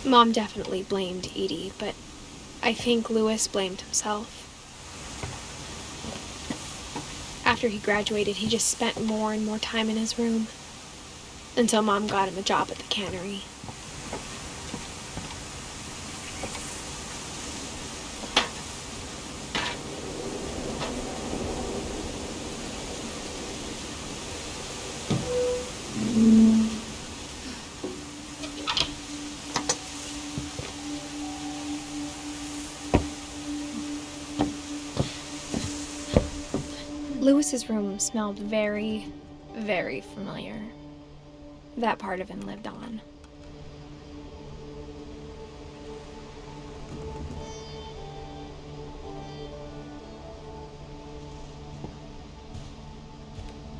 Mom definitely blamed Edie, but I think Louis blamed himself. After he graduated, he just spent more and more time in his room, until Mom got him a job at the cannery. Louis's room smelled very, very familiar. That part of him lived on.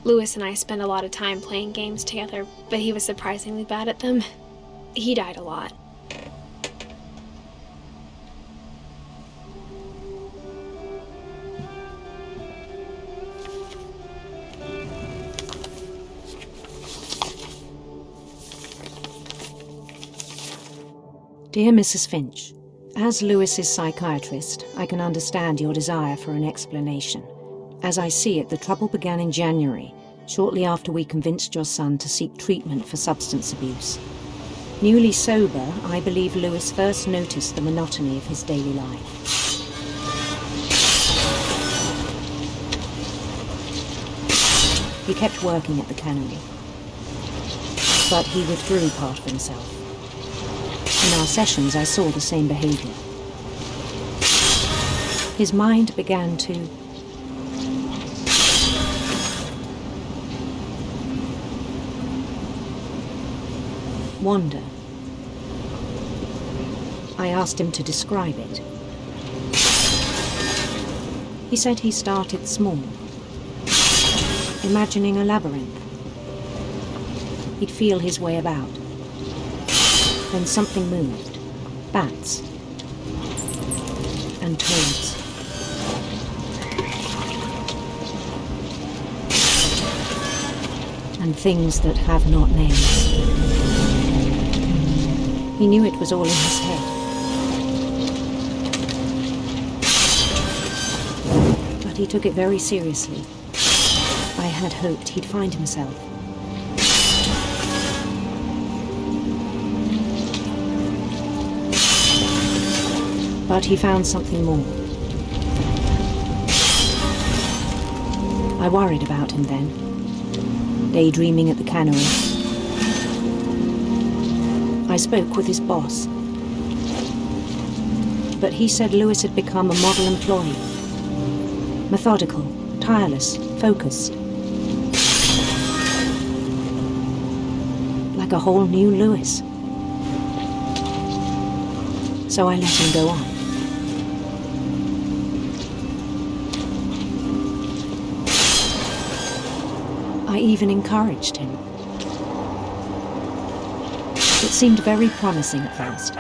Louis and I spent a lot of time playing games together, but he was surprisingly bad at them. He died a lot. Dear Mrs. Finch, as Louis's psychiatrist, I can understand your desire for an explanation. As I see it, the trouble began in January, shortly after we convinced your son to seek treatment for substance abuse. Newly sober, I believe Louis first noticed the monotony of his daily life. He kept working at the cannery, but he withdrew part of himself. In our sessions, I saw the same behavior. His mind began to wander. I asked him to describe it. He said he started small, imagining a labyrinth. He'd feel his way about. Then something moved. Bats. And toads. And things that have not names. He knew it was all in his head. But he took it very seriously. I had hoped he'd find himself. But he found something more. I worried about him then, daydreaming at the cannery. I spoke with his boss, but he said Louis had become a model employee. Methodical, tireless, focused. Like a whole new Louis. So I let him go on. I even encouraged him. It seemed very promising at first.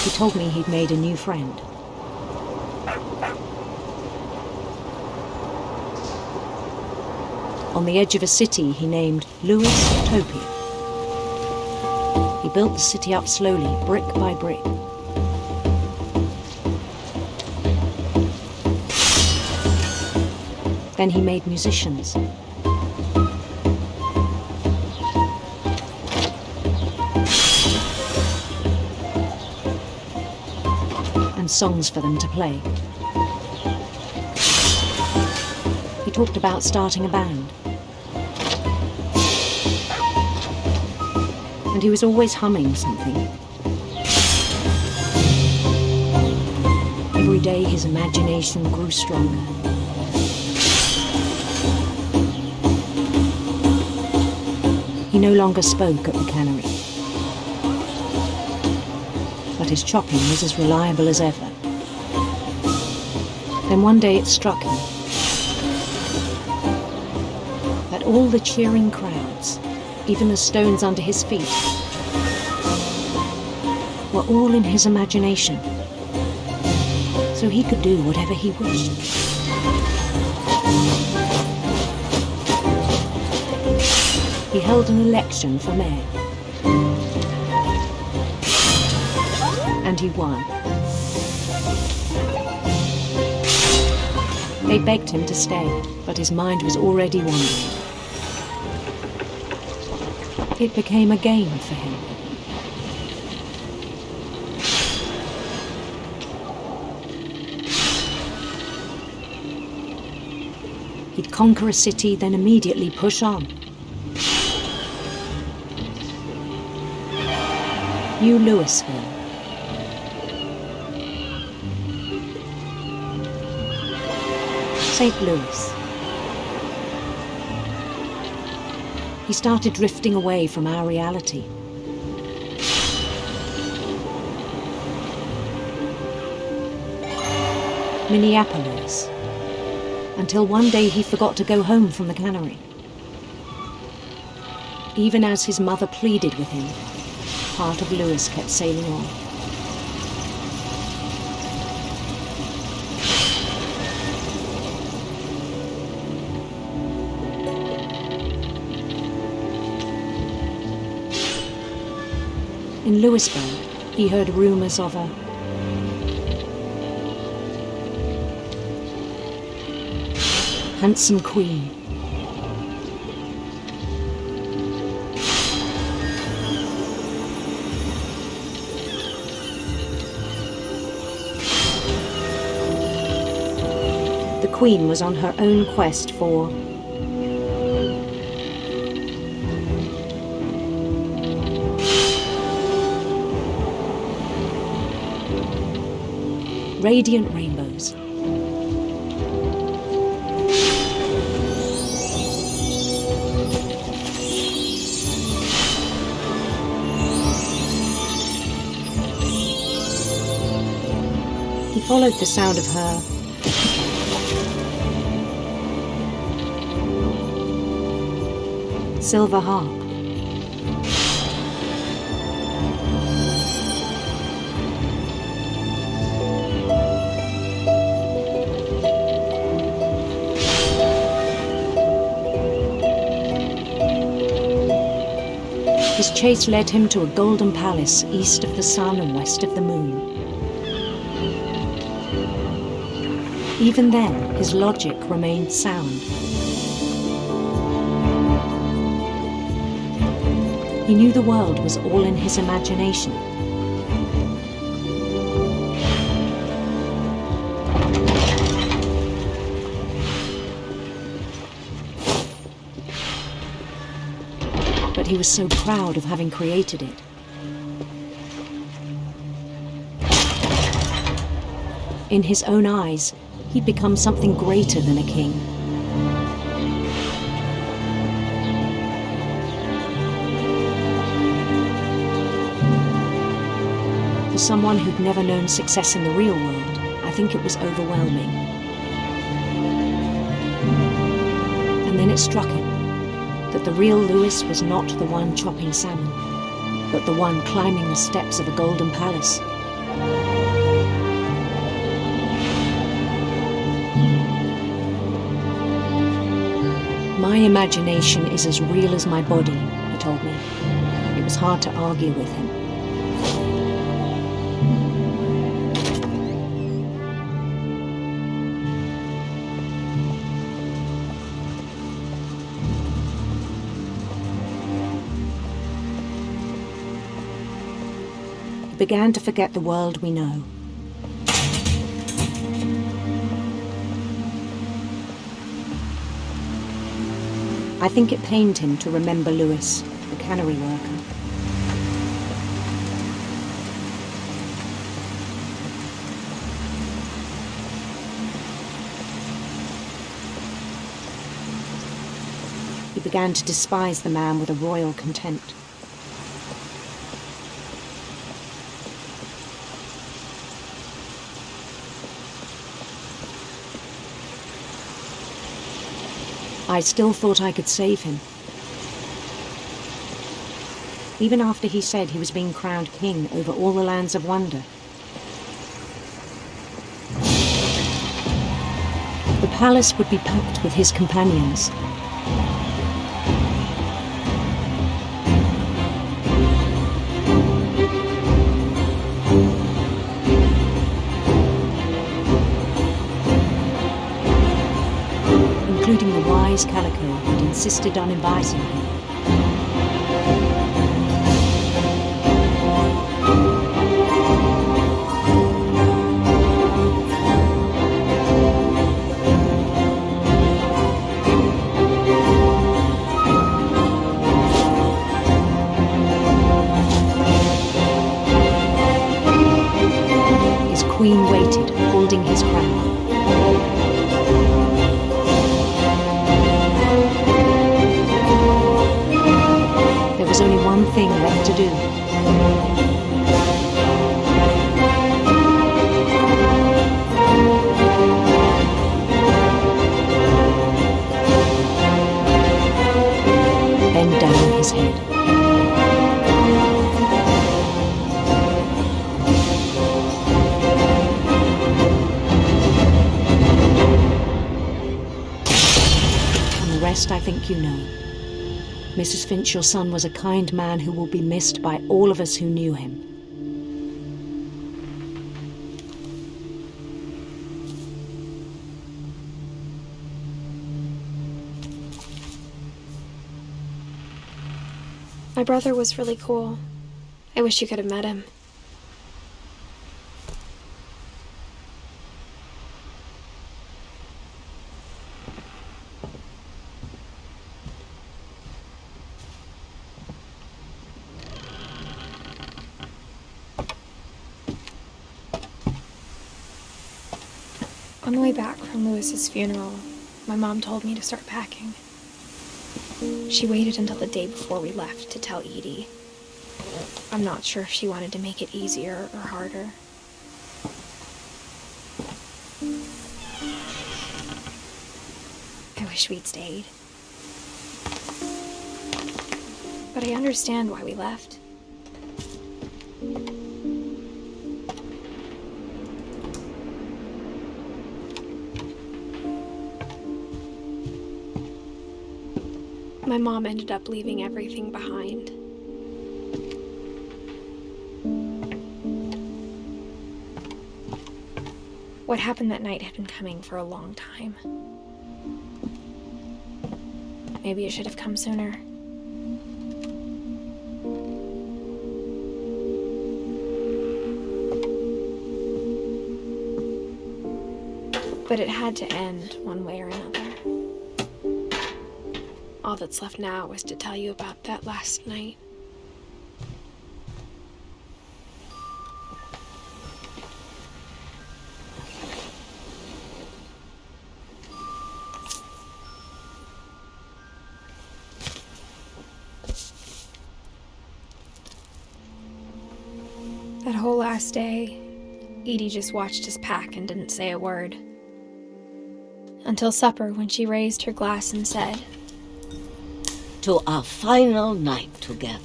He told me he'd made a new friend. On the edge of a city he named Louis Topia. He built the city up slowly, brick by brick. Then he made musicians. And songs for them to play. He talked about starting a band. and he was always humming something. Every day his imagination grew stronger. He no longer spoke at the cannery, but his chopping was as reliable as ever. Then one day it struck him that all the cheering crowds, even the stones under his feet, were all in his imagination, so he could do whatever he wished. He held an election for mayor, and he won. They begged him to stay, but his mind was already wandering. It became a game for him. He'd conquer a city, then immediately push on. New Louisville. St. Louis. He started drifting away from our reality. Minneapolis. Until one day he forgot to go home from the cannery. Even as his mother pleaded with him, part of Louis kept sailing on. In Louisburg, he heard rumors of a handsome queen. The queen was on her own quest for radiant rainbows. He followed the sound of her silver harp. His chase led him to a golden palace east of the sun and west of the moon. Even then, his logic remained sound. He knew the world was all in his imagination. But he was so proud of having created it. In his own eyes, he'd become something greater than a king. For someone who'd never known success in the real world, I think it was overwhelming. And then it struck him that the real Louis was not the one chopping salmon, but the one climbing the steps of a golden palace. My imagination is as real as my body, he told me. It was hard to argue with him. He began to forget the world we know. I think it pained him to remember Louis, the cannery worker. began to despise the man with a royal contempt. I still thought I could save him. Even after he said he was being crowned king over all the lands of wonder. The palace would be packed with his companions. Including the wise Calico who'd insisted on inviting him. His queen waited, holding his crown. There was only one thing left to do. Bend down his head. And the rest I think you know. Mrs. Finch, your son was a kind man who will be missed by all of us who knew him. My brother was really cool. I wish you could have met him. On the way back from Lewis's funeral, my mom told me to start packing. She waited until the day before we left to tell Edie. I'm not sure if she wanted to make it easier or harder. I wish we'd stayed. But I understand why we left. My mom ended up leaving everything behind. What happened that night had been coming for a long time. Maybe it should have come sooner. But it had to end one way or another. All that's left now is to tell you about that last night. That whole last day, Edie just watched us pack and didn't say a word. Until supper, when she raised her glass and said, "To our final night together,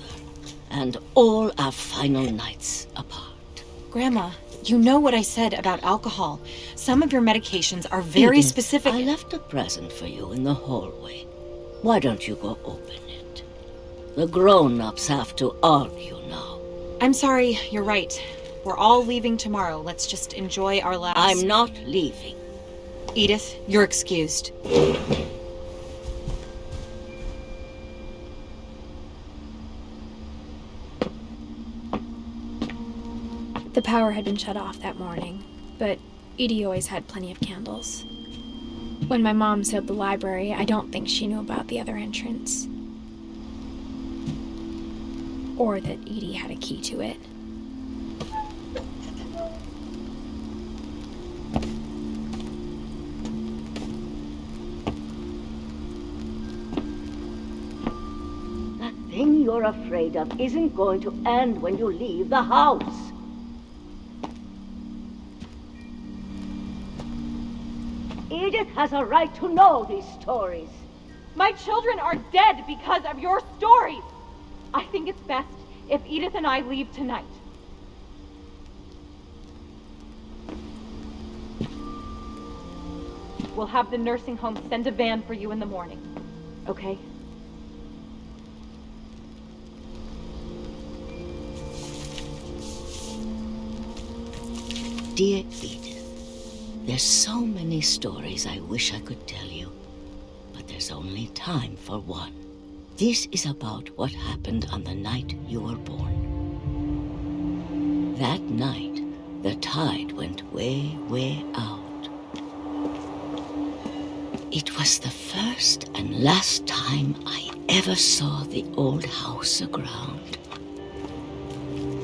and all our final nights apart." Grandma, you know what I said about alcohol. Some of your medications are very Edith, specific. I left a present for you in the hallway. Why don't you go open it? The grown-ups have to argue now. I'm sorry, you're right. We're all leaving tomorrow. Let's just enjoy our last... I'm not leaving. Edith, you're excused. The power had been shut off that morning, but Edie always had plenty of candles. When my mom sealed the library, I don't think she knew about the other entrance. Or that Edie had a key to it. you're afraid of isn't going to end when you leave the house. Edith has a right to know these stories. My children are dead because of your stories. I think it's best if Edith and I leave tonight. We'll have the nursing home send a van for you in the morning, okay? Dear Edith, there's so many stories I wish I could tell you, but there's only time for one. This is about what happened on the night you were born. That night, the tide went way, way out. It was the first and last time I ever saw the old house aground.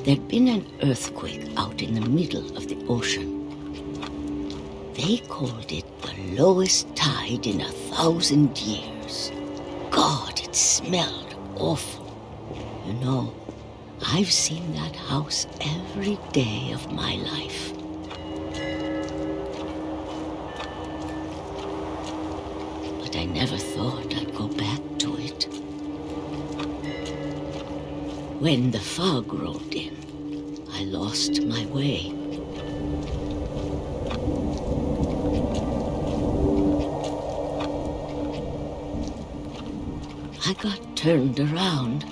There'd been an earthquake out in the middle of the ocean. They called it the lowest tide in 1,000 years. God, it smelled awful. You know, I've seen that house every day of my life. But I never thought I'd go back to it. When the fog rolled in, I lost my way. I got turned around.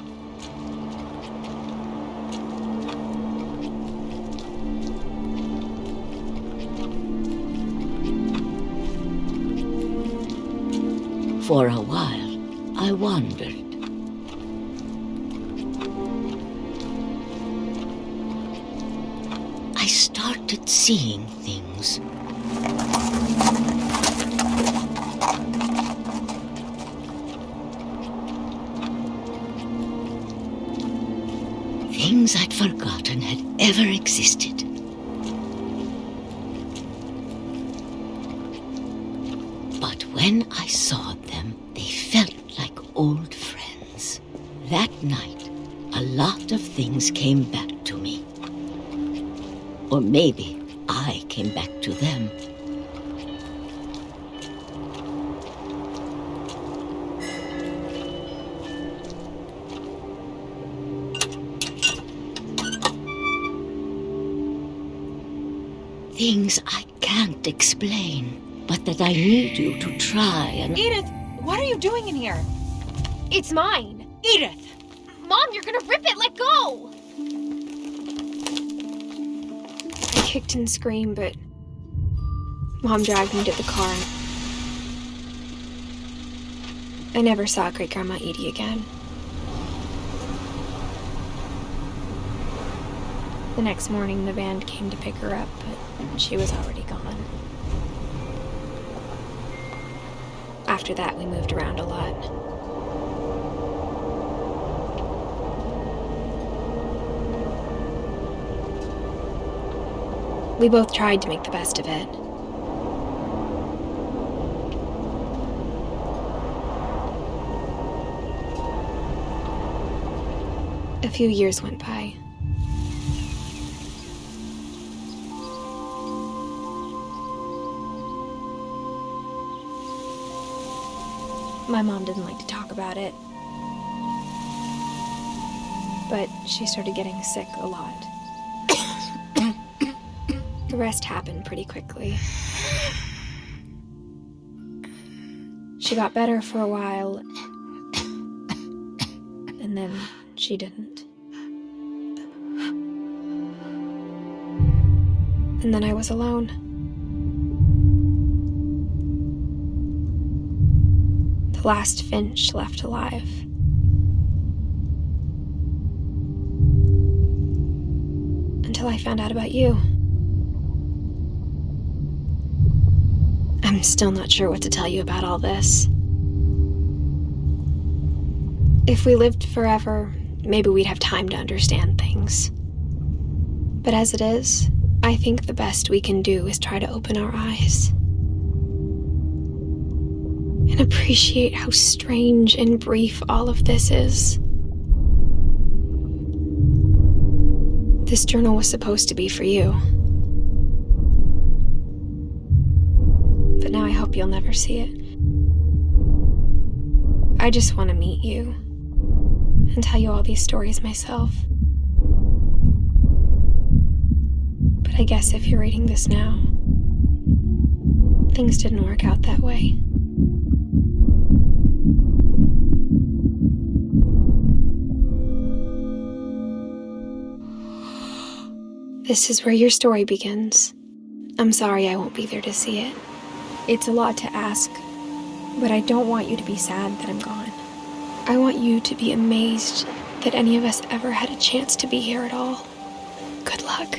For a while, I wandered. I started seeing things. Things I'd forgotten had ever existed. But when I saw them, they felt like old friends. That night, a lot of things came back to me. Or maybe I came back to them. Things I can't explain, but that I need you to try and... Edith, what are you doing in here? It's mine. Edith! Mom, you're gonna rip it! Let go! I kicked and screamed, but Mom dragged me to the car. I never saw Great-Grandma Edie again. The next morning, the van came to pick her up, but she was already gone. After that, we moved around a lot. We both tried to make the best of it. A few years went by. My mom didn't like to talk about it, but she started getting sick a lot. The rest happened pretty quickly. She got better for a while, and then she didn't. And then I was alone. The last Finch left alive. Until I found out about you. I'm still not sure what to tell you about all this. If we lived forever, maybe we'd have time to understand things. But as it is, I think the best we can do is try to open our eyes. And appreciate how strange and brief all of this is. This journal was supposed to be for you. But now I hope you'll never see it. I just want to meet you and tell you all these stories myself. But I guess if you're reading this now, things didn't work out that way. This is where your story begins. I'm sorry I won't be there to see it. It's a lot to ask, but I don't want you to be sad that I'm gone. I want you to be amazed that any of us ever had a chance to be here at all. Good luck.